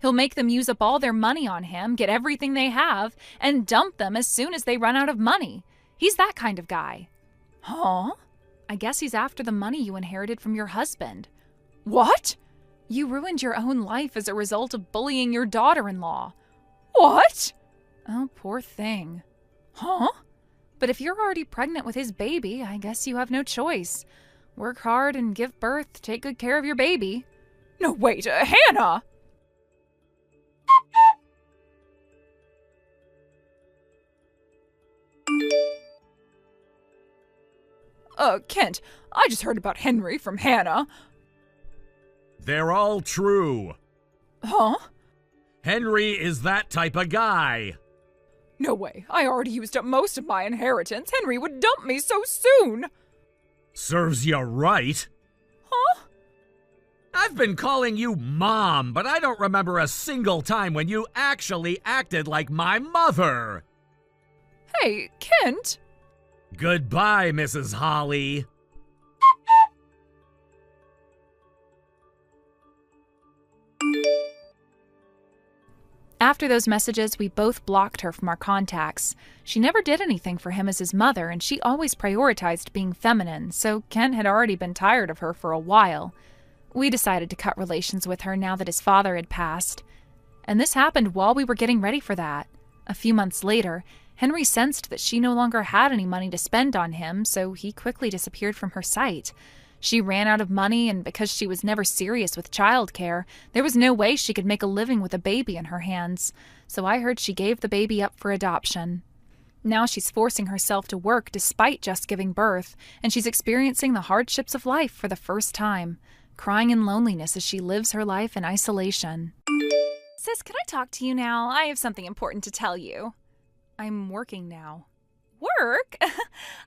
He'll make them use up all their money on him, get everything they have, and dump them as soon as they run out of money. He's that kind of guy.
Huh?
I guess he's after the money you inherited from your husband.
What?
You ruined your own life as a result of bullying your daughter-in-law.
What?
Oh, poor thing.
Huh?
But if you're already pregnant with his baby, I guess you have no choice. Work hard and give birth, take good care of your baby.
No, wait, Hannah! Kent, I just heard about Henry from Hannah.
They're all true.
Huh?
Henry is that type of guy.
No way. I already used up most of my inheritance. Henry would dump me so soon.
Serves you right.
Huh?
I've been calling you Mom, but I don't remember a single time when you actually acted like my mother.
Hey, Kent.
Goodbye, Mrs. Holly.
After those messages, we both blocked her from our contacts. She never did anything for him as his mother, and she always prioritized being feminine, so Kent had already been tired of her for a while. We decided to cut relations with her now that his father had passed. And this happened while we were getting ready for that. A few months later, Henry sensed that she no longer had any money to spend on him, so he quickly disappeared from her sight. She ran out of money, and because she was never serious with childcare, there was no way she could make a living with a baby in her hands. So I heard she gave the baby up for adoption. Now she's forcing herself to work despite just giving birth, and she's experiencing the hardships of life for the first time, crying in loneliness as she lives her life in isolation.
Sis, can I talk to you now? I have something important to tell you.
I'm working now.
Work?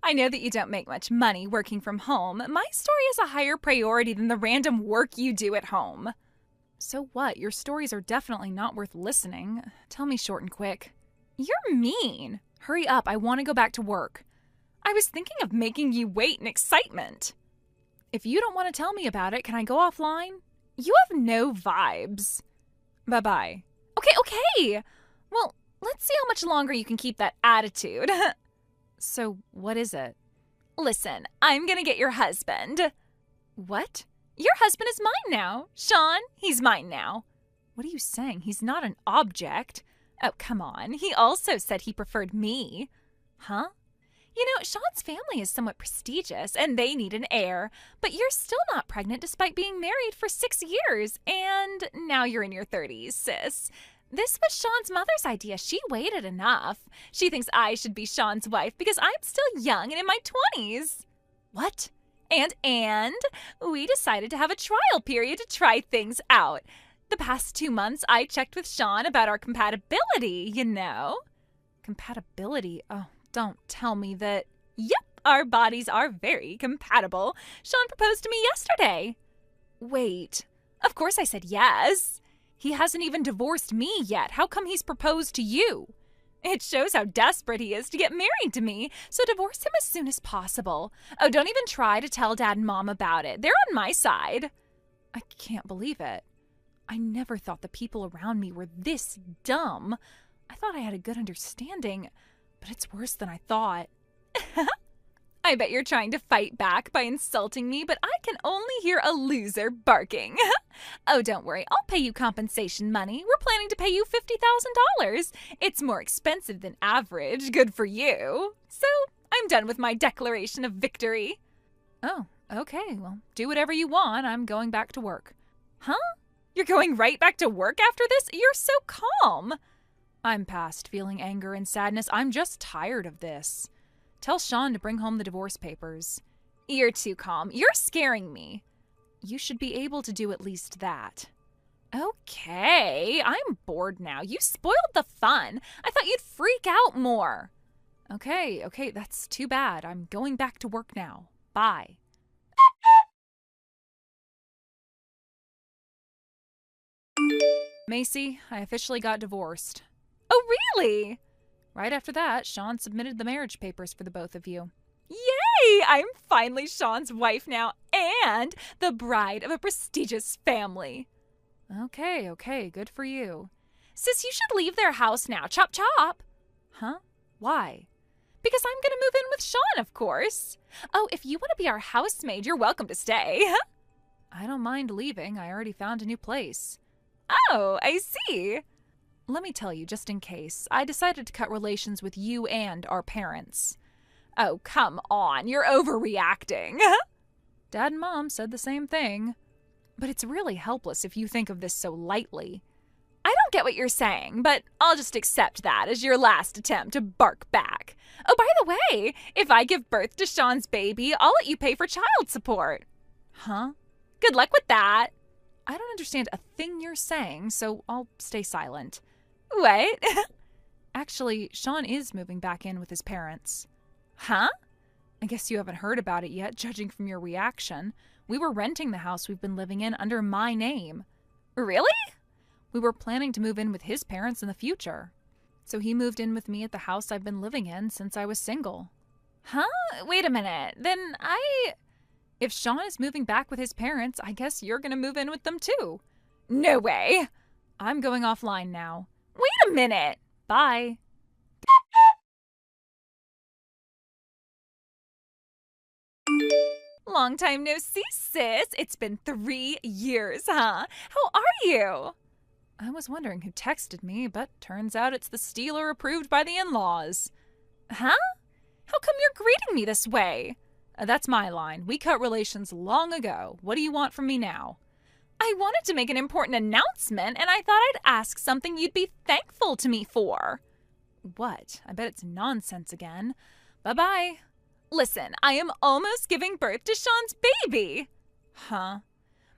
I know that you don't make much money working from home. My story is a higher priority than the random work you do at home.
So what? Your stories are definitely not worth listening. Tell me short and quick.
You're mean.
Hurry up, I want to go back to work.
I was thinking of making you wait in excitement.
If you don't want to tell me about it, can I go offline?
You have no vibes.
Bye-bye.
Okay. Well, let's see how much longer you can keep that attitude.
So, what is it?
Listen, I'm gonna get your husband.
What?
Your husband is mine now. Sean, he's mine now.
What are you saying? He's not an object.
Oh, come on. He also said he preferred me.
Huh?
You know, Sean's family is somewhat prestigious, and they need an heir. But you're still not pregnant despite being married for 6 years. And now you're in your 30s, sis. This was Sean's mother's idea. She waited enough. She thinks I should be Sean's wife because I'm still young and in my 20s.
What?
And we decided to have a trial period to try things out. The past 2 months, I checked with Sean about our compatibility, you know.
Compatibility? Oh, don't tell me that.
Yep, our bodies are very compatible. Sean proposed to me yesterday.
Wait.
Of course I said yes. He hasn't even divorced me yet. How come he's proposed to you? It shows how desperate he is to get married to me, so divorce him as soon as possible. Oh, don't even try to tell Dad and Mom about it. They're on my side.
I can't believe it. I never thought the people around me were this dumb. I thought I had a good understanding, but it's worse than I thought.
I bet you're trying to fight back by insulting me, but I can only hear a loser barking. Oh, don't worry. I'll pay you compensation money. We're planning to pay you $50,000. It's more expensive than average. Good for you. So I'm done with my declaration of victory.
Oh, okay. Well, do whatever you want. I'm going back to work.
Huh? You're going right back to work after this? You're so calm.
I'm past feeling anger and sadness. I'm just tired of this. Tell Sean to bring home the divorce papers.
You're too calm. You're scaring me.
You should be able to do at least that.
Okay, I'm bored now. You spoiled the fun. I thought you'd freak out more.
Okay, that's too bad. I'm going back to work now. Bye. Macy, I officially got divorced.
Oh, really?
Right after that, Sean submitted the marriage papers for the both of you.
Yay! I'm finally Sean's wife now and the bride of a prestigious family. Okay, good for you.
Sis, you should leave their house now. Chop chop.
Huh? Why?
Because I'm going to move in with Sean, of course. Oh, if you want to be our housemaid, you're welcome to stay.
I don't mind leaving. I already found a new place.
Oh, I see.
Let me tell you, just in case, I decided to cut relations with you and our parents.
Oh, come on. You're overreacting.
Dad and Mom said the same thing. But it's really helpless if you think of this so lightly.
I don't get what you're saying, but I'll just accept that as your last attempt to bark back. Oh, by the way, if I give birth to Sean's baby, I'll let you pay for child support.
Huh?
Good luck with that.
I don't understand a thing you're saying, so I'll stay silent.
What?
Actually, Sean is moving back in with his parents.
Huh?
I guess you haven't heard about it yet, judging from your reaction. We were renting the house we've been living in under my name.
Really?
We were planning to move in with his parents in the future. So he moved in with me at the house I've been living in since I was single.
Huh? Wait a minute. Then
If Sean is moving back with his parents, I guess you're going to move in with them too.
No way.
I'm going offline now.
Wait a minute.
Bye.
Long time no see, sis. It's been 3 years, huh? How are you?
I was wondering who texted me, but turns out it's the stealer approved by the in-laws.
Huh? How come you're greeting me this way?
That's my line. We cut relations long ago. What do you want from me now?
I wanted to make an important announcement, and I thought I'd ask something you'd be thankful to me for.
What? I bet it's nonsense again. Bye-bye.
Listen, I am almost giving birth to Sean's baby.
Huh?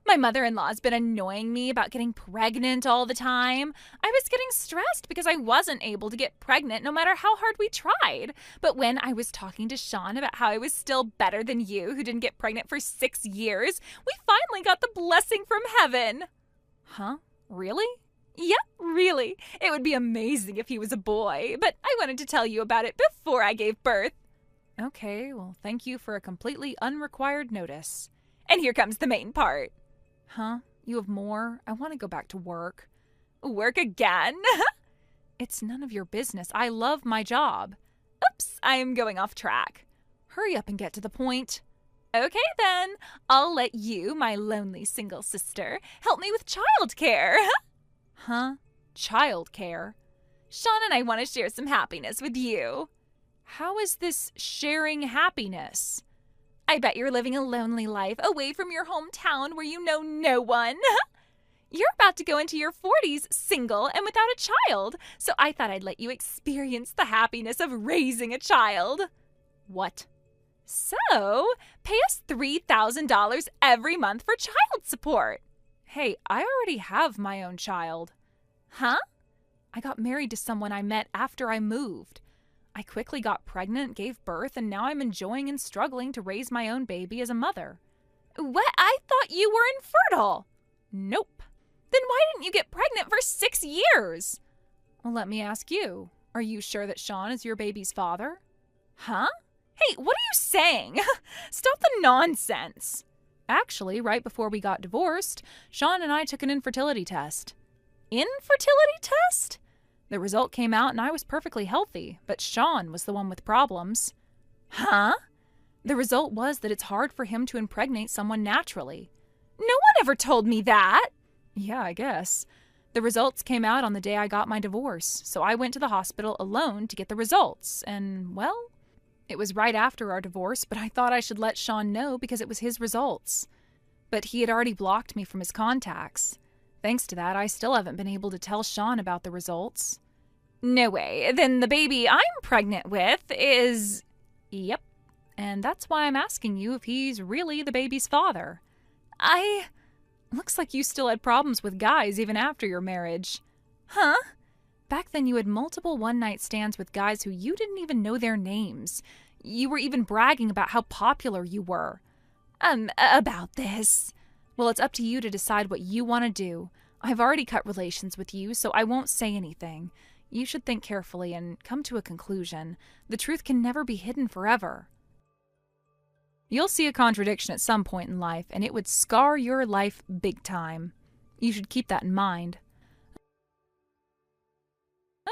My mother-in-law's been annoying me about getting pregnant all the time. I was getting stressed because I wasn't able to get pregnant no matter how hard we tried. But when I was talking to Sean about how I was still better than you, who didn't get pregnant for 6 years, we finally got the blessing from heaven.
Huh? Really?
Yep, really. It would be amazing if he was a boy, but I wanted to tell you about it before I gave birth.
Okay, well, thank you for a completely unrequired notice.
And here comes the main part.
Huh? You have more? I want to go back to work.
Work again?
It's none of your business. I love my job.
Oops, I'm going off track.
Hurry up and get to the point.
Okay then, I'll let you, my lonely single sister, help me with childcare.
Huh? Childcare?
Sean and I want to share some happiness with you.
How is this sharing happiness?
I bet you're living a lonely life away from your hometown where you know no one. You're about to go into your 40s single and without a child, so I thought I'd let you experience the happiness of raising a child.
What?
So, pay us $3,000 every month for child support.
Hey, I already have my own child.
Huh?
I got married to someone I met after I moved. I quickly got pregnant, gave birth, and now I'm enjoying and struggling to raise my own baby as a mother.
What? I thought you were infertile.
Nope.
Then why didn't you get pregnant for 6 years?
Well, let me ask you. Are you sure that Sean is your baby's father?
Huh? Hey, what are you saying? Stop the nonsense.
Actually, right before we got divorced, Sean and I took an infertility test.
Infertility test?
The result came out and I was perfectly healthy, but Sean was the one with problems.
Huh?
The result was that it's hard for him to impregnate someone naturally.
No one ever told me that.
Yeah, I guess. The results came out on the day I got my divorce, so I went to the hospital alone to get the results, and, well, it was right after our divorce, but I thought I should let Sean know because it was his results. But he had already blocked me from his contacts. Thanks to that, I still haven't been able to tell Sean about the results.
No way. Then the baby I'm pregnant with is...
Yep. And that's why I'm asking you if he's really the baby's father. Looks like you still had problems with guys even after your marriage.
Huh?
Back then you had multiple one-night stands with guys who you didn't even know their names. You were even bragging about how popular you were.
About this...
Well, it's up to you to decide what you want to do. I've already cut relations with you, so I won't say anything. You should think carefully and come to a conclusion. The truth can never be hidden forever. You'll see a contradiction at some point in life, and it would scar your life big time.
You should keep that in mind.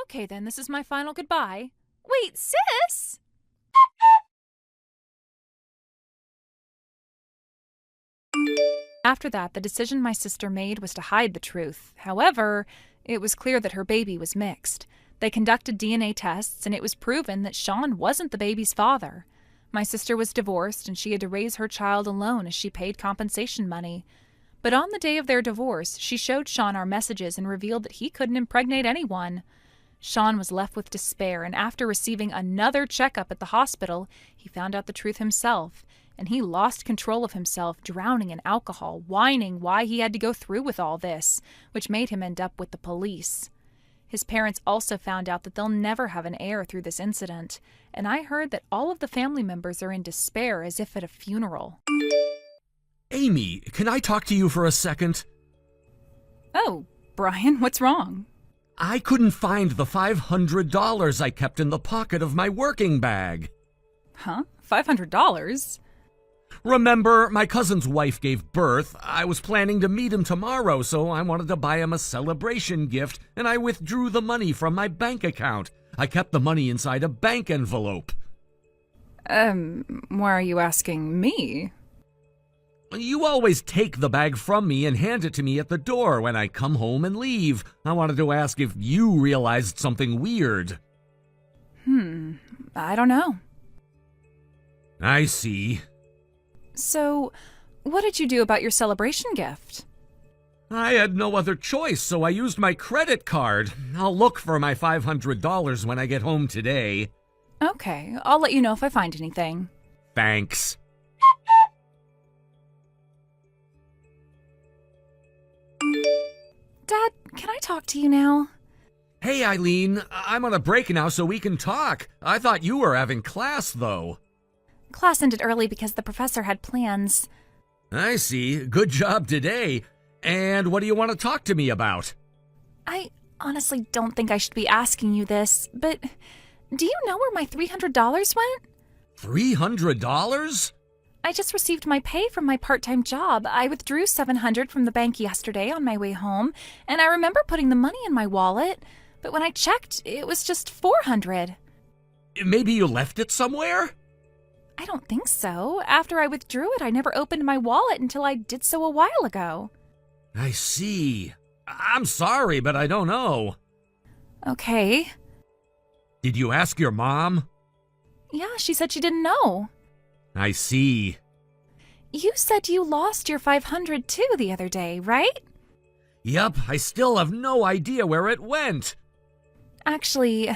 Okay then, this is my final goodbye. Wait, sis! After that, the decision my sister made was to hide the truth. However, it was clear that her baby was mixed. They conducted DNA tests, and it was proven that Sean wasn't the baby's father. My sister was divorced, and she had to raise her child alone as she paid compensation money. But on the day of their divorce, she showed Sean our messages and revealed that he couldn't impregnate anyone. Sean was left with despair, and after receiving another checkup at the hospital, he found out the truth himself, and he lost control of himself, drowning in alcohol, whining why he had to go through with all this, which made him end up with the police. His parents also found out that they'll never have an heir through this incident, and I heard that all of the family members are in despair as if at a funeral.
Amy, can I talk to you for a second?
Oh, Brian, what's wrong?
I couldn't find the $500 I kept in the pocket of my working bag.
Huh? $500?
Remember, my cousin's wife gave birth. I was planning to meet him tomorrow, so I wanted to buy him a celebration gift, and I withdrew the money from my bank account. I kept the money inside a bank envelope.
Why are you asking me?
You always take the bag from me and hand it to me at the door when I come home and leave. I wanted to ask if you realized something weird.
I don't know.
I see.
So, what did you do about your celebration gift?
I had no other choice, so I used my credit card. I'll look for my $500 when I get home today.
Okay, I'll let you know if I find anything.
Thanks.
Dad, can I talk to you now?
Hey, Eileen, I'm on a break now so we can talk. I thought you were having class, though.
Class ended early because the professor had plans.
I see. Good job today. And what do you want to talk to me about?
I honestly don't think I should be asking you this, but do you know where my $300 went?
$300?
I just received my pay from my part-time job. I withdrew $700 from the bank yesterday on my way home, and I remember putting the money in my wallet, but when I checked, it was just $400.
Maybe you left it somewhere?
I don't think so. After I withdrew it, I never opened my wallet until I did so a while ago.
I see. I'm sorry, but I don't know.
Okay.
Did you ask your mom?
Yeah, she said she didn't know.
I see.
You said you lost your $500 too the other day, right?
Yep, I still have no idea where it went.
Actually,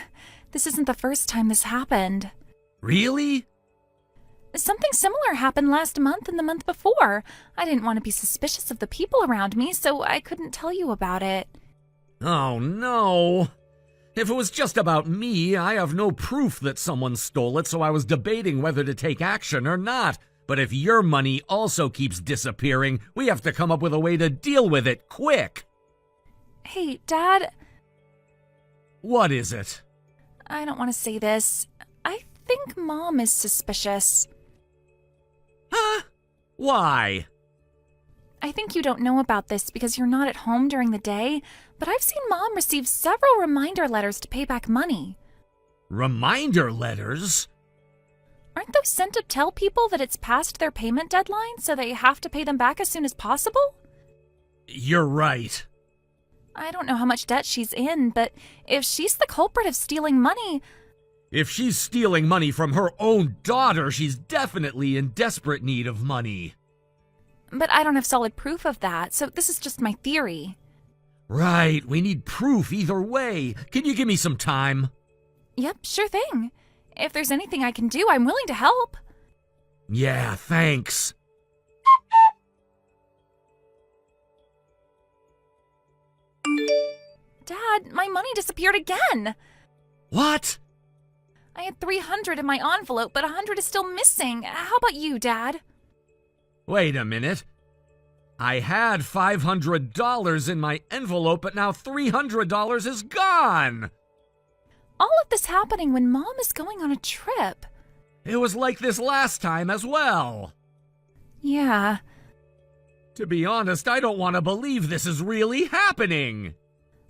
this isn't the first time this happened.
Really?
Something similar happened last month and the month before. I didn't want to be suspicious of the people around me, so I couldn't tell you about it.
Oh, no. If it was just about me, I have no proof that someone stole it, so I was debating whether to take action or not. But if your money also keeps disappearing, we have to come up with a way to deal with it quick.
Hey, Dad.
What is it?
I don't want to say this. I think Mom is suspicious.
Huh? Why?
I think you don't know about this because you're not at home during the day, but I've seen Mom receive several reminder letters to pay back money.
Reminder letters?
Aren't those sent to tell people that it's past their payment deadline, so they have to pay them back as soon as possible?
You're right.
I don't know how much debt she's in, but if she's the culprit of stealing money...
If she's stealing money from her own daughter, she's definitely in desperate need of money.
But I don't have solid proof of that, so this is just my theory.
Right, we need proof either way. Can you give me some time?
Yep, sure thing. If there's anything I can do, I'm willing to help.
Yeah, thanks.
Dad, my money disappeared again.
What?
I had $300 in my envelope, but $100 is still missing. How about you, Dad?
Wait a minute. I had $500 in my envelope, but now $300 is gone.
All of this happening when Mom is going on a trip.
It was like this last time as well.
Yeah.
To be honest, I don't want to believe this is really happening.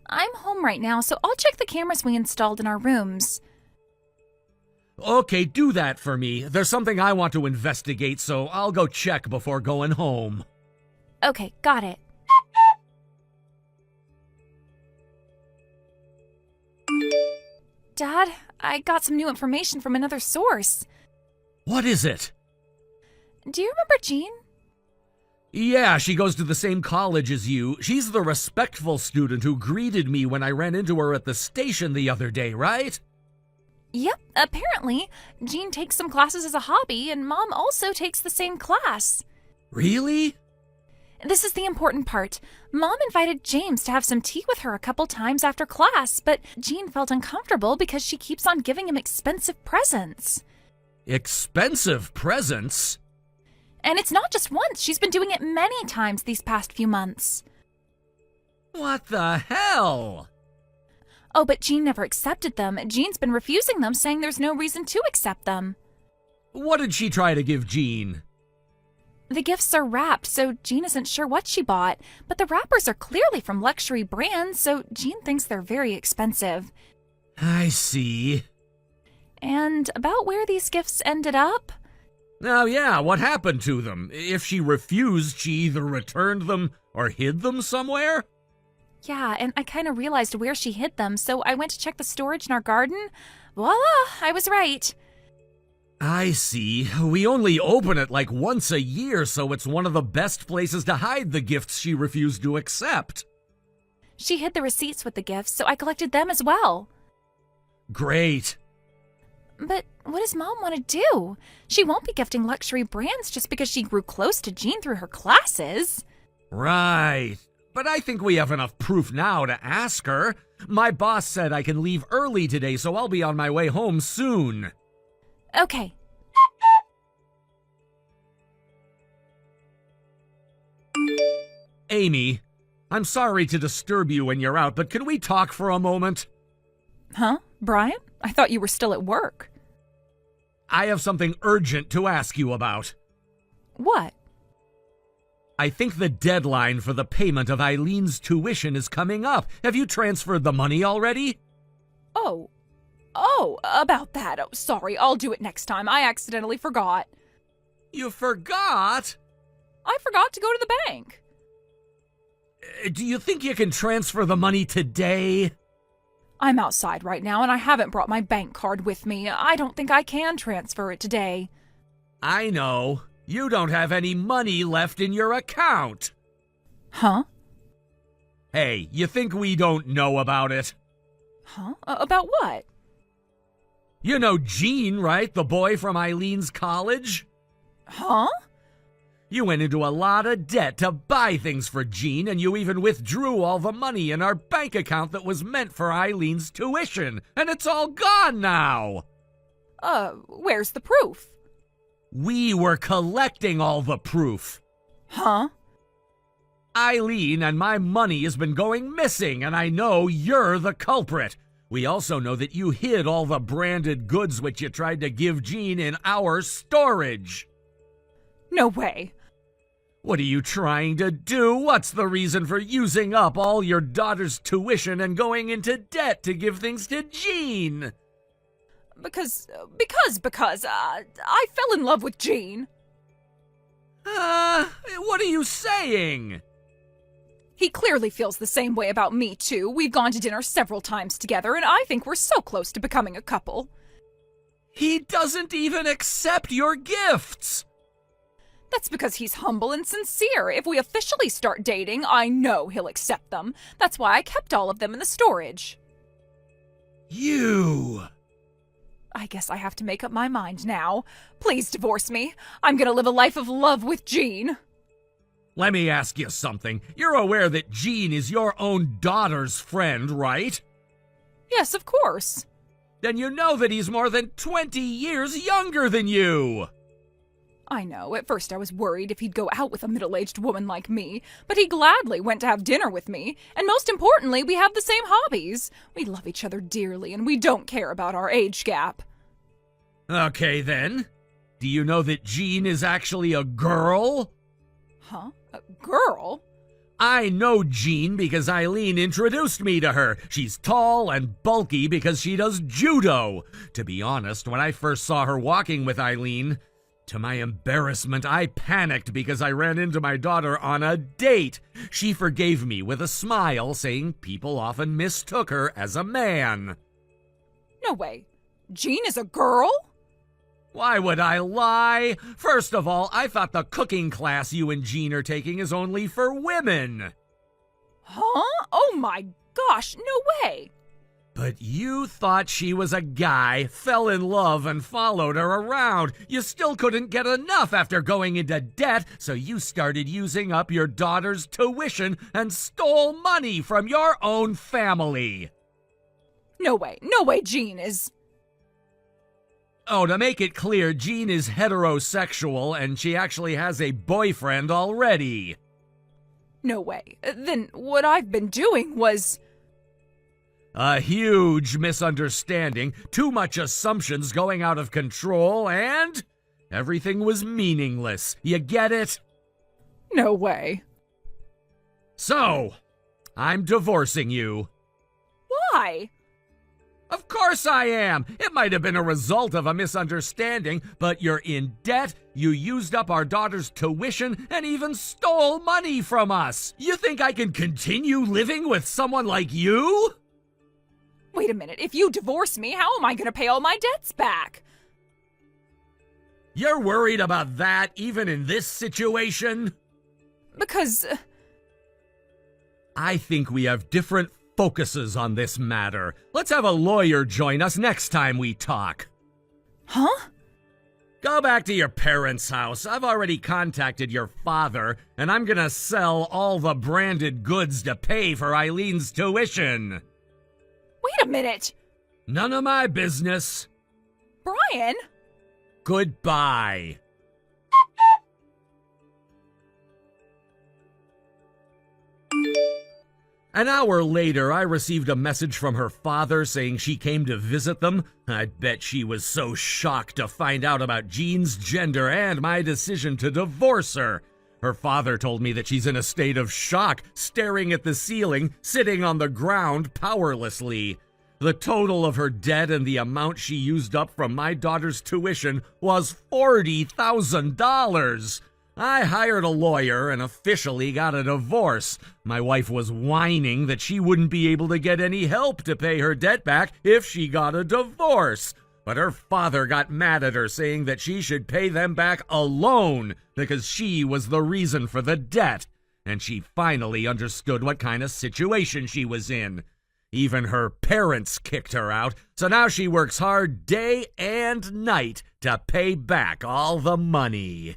I'm home right now, so I'll check the cameras we installed in our rooms.
Okay, do that for me. There's something I want to investigate, so I'll go check before going home.
Okay, got it. Dad, I got some new information from another source.
What is it?
Do you remember Jean?
Yeah, she goes to the same college as you. She's the respectful student who greeted me when I ran into her at the station the other day, right?
Yep, apparently. Jean takes some classes as a hobby, and Mom also takes the same class.
Really?
This is the important part. Mom invited James to have some tea with her a couple times after class, but Jean felt uncomfortable because she keeps on giving him expensive presents.
Expensive presents?
And it's not just once. She's been doing it many times these past few months.
What the hell?
Oh, but Jean never accepted them. Jean's been refusing them, saying there's no reason to accept them.
What did she try to give Jean?
The gifts are wrapped, so Jean isn't sure what she bought, but the wrappers are clearly from luxury brands, so Jean thinks they're very expensive.
I see.
And about where these gifts ended up?
Oh yeah, what happened to them? If she refused, she either returned them or hid them somewhere?
Yeah, and I kind of realized where she hid them, so I went to check the storage in our garden. Voila, I was right.
I see. We only open it like once a year, so it's one of the best places to hide the gifts she refused to accept.
She hid the receipts with the gifts, so I collected them as well.
Great.
But what does Mom want to do? She won't be gifting luxury brands just because she grew close to Jean through her classes.
Right. But I think we have enough proof now to ask her. My boss said I can leave early today, so I'll be on my way home soon.
Okay.
Amy, I'm sorry to disturb you when you're out, but can we talk for a moment?
Huh? Brian? I thought you were still at work.
I have something urgent to ask you about.
What?
I think the deadline for the payment of Eileen's tuition is coming up. Have you transferred the money already?
Oh, about that. Oh, sorry, I'll do it next time. I accidentally forgot.
You forgot?
I forgot to go to the bank.
Do you think you can transfer the money today?
I'm outside right now and I haven't brought my bank card with me. I don't think I can transfer it today.
I know. You don't have any money left in your account.
Huh?
Hey, you think we don't know about it?
Huh? About what?
You know Gene, right? The boy from Eileen's college?
Huh?
You went into a lot of debt to buy things for Gene, and you even withdrew all the money in our bank account that was meant for Eileen's tuition, and it's all gone now!
Where's the proof?
We were collecting all the proof.
Huh?
Eileen and my money has been going missing, and I know you're the culprit. We also know that you hid all the branded goods which you tried to give Gene in our storage.
No way.
What are you trying to do? What's the reason for using up all your daughter's tuition and going into debt to give things to Gene?
Because I fell in love with Gene.
What are you saying?
He clearly feels the same way about me, too. We've gone to dinner several times together, and I think we're so close to becoming a couple.
He doesn't even accept your gifts.
That's because he's humble and sincere. If we officially start dating, I know he'll accept them. That's why I kept all of them in the storage.
You...
I guess I have to make up my mind now. Please divorce me. I'm gonna live a life of love with Gene.
Let me ask you something. You're aware that Gene is your own daughter's friend, right?
Yes, of course.
Then you know that he's more than 20 years younger than you.
I know. At first I was worried if he'd go out with a middle-aged woman like me, but he gladly went to have dinner with me. And most importantly, we have the same hobbies. We love each other dearly, and we don't care about our age gap.
Okay, then. Do you know that Gene is actually a girl?
Huh? Girl?
I know Jean because Eileen introduced me to her. She's tall and bulky because she does judo. To be honest, when I first saw her walking with Eileen, to my embarrassment, I panicked because I ran into my daughter on a date. She forgave me with a smile, saying people often mistook her as a man.
No way. Jean is a girl?
Why would I lie? First of all, I thought the cooking class you and Jean are taking is only for women.
Huh? Oh my gosh, no way.
But you thought she was a guy, fell in love, and followed her around. You still couldn't get enough after going into debt, so you started using up your daughter's tuition and stole money from your own family.
No way Jean is...
Oh, to make it clear, Jean is heterosexual, and she actually has a boyfriend already.
No way. Then what I've been doing was...
A huge misunderstanding, too much assumptions going out of control, and everything was meaningless. You get it?
No way.
So, I'm divorcing you.
Why?
Of course I am. It might have been a result of a misunderstanding, but you're in debt, you used up our daughter's tuition, and even stole money from us. You think I can continue living with someone like you?
Wait a minute, if you divorce me, how am I going to pay all my debts back?
You're worried about that even in this situation?
Because...
I think we have different focuses on this matter. Let's have a lawyer join us next time we talk.
Huh?
Go back to your parents' house. I've already contacted your father, and I'm gonna sell all the branded goods to pay for Eileen's tuition.
Wait a minute!
None of my business.
Brian?
Goodbye. An hour later, I received a message from her father saying she came to visit them. I bet she was so shocked to find out about Jean's gender and my decision to divorce her. Her father told me that she's in a state of shock, staring at the ceiling, sitting on the ground powerlessly. The total of her debt and the amount she used up from my daughter's tuition was $40,000. I hired a lawyer and officially got a divorce. My wife was whining that she wouldn't be able to get any help to pay her debt back if she got a divorce. But her father got mad at her, saying that she should pay them back alone because she was the reason for the debt. And she finally understood what kind of situation she was in. Even her parents kicked her out, so now she works hard day and night to pay back all the money.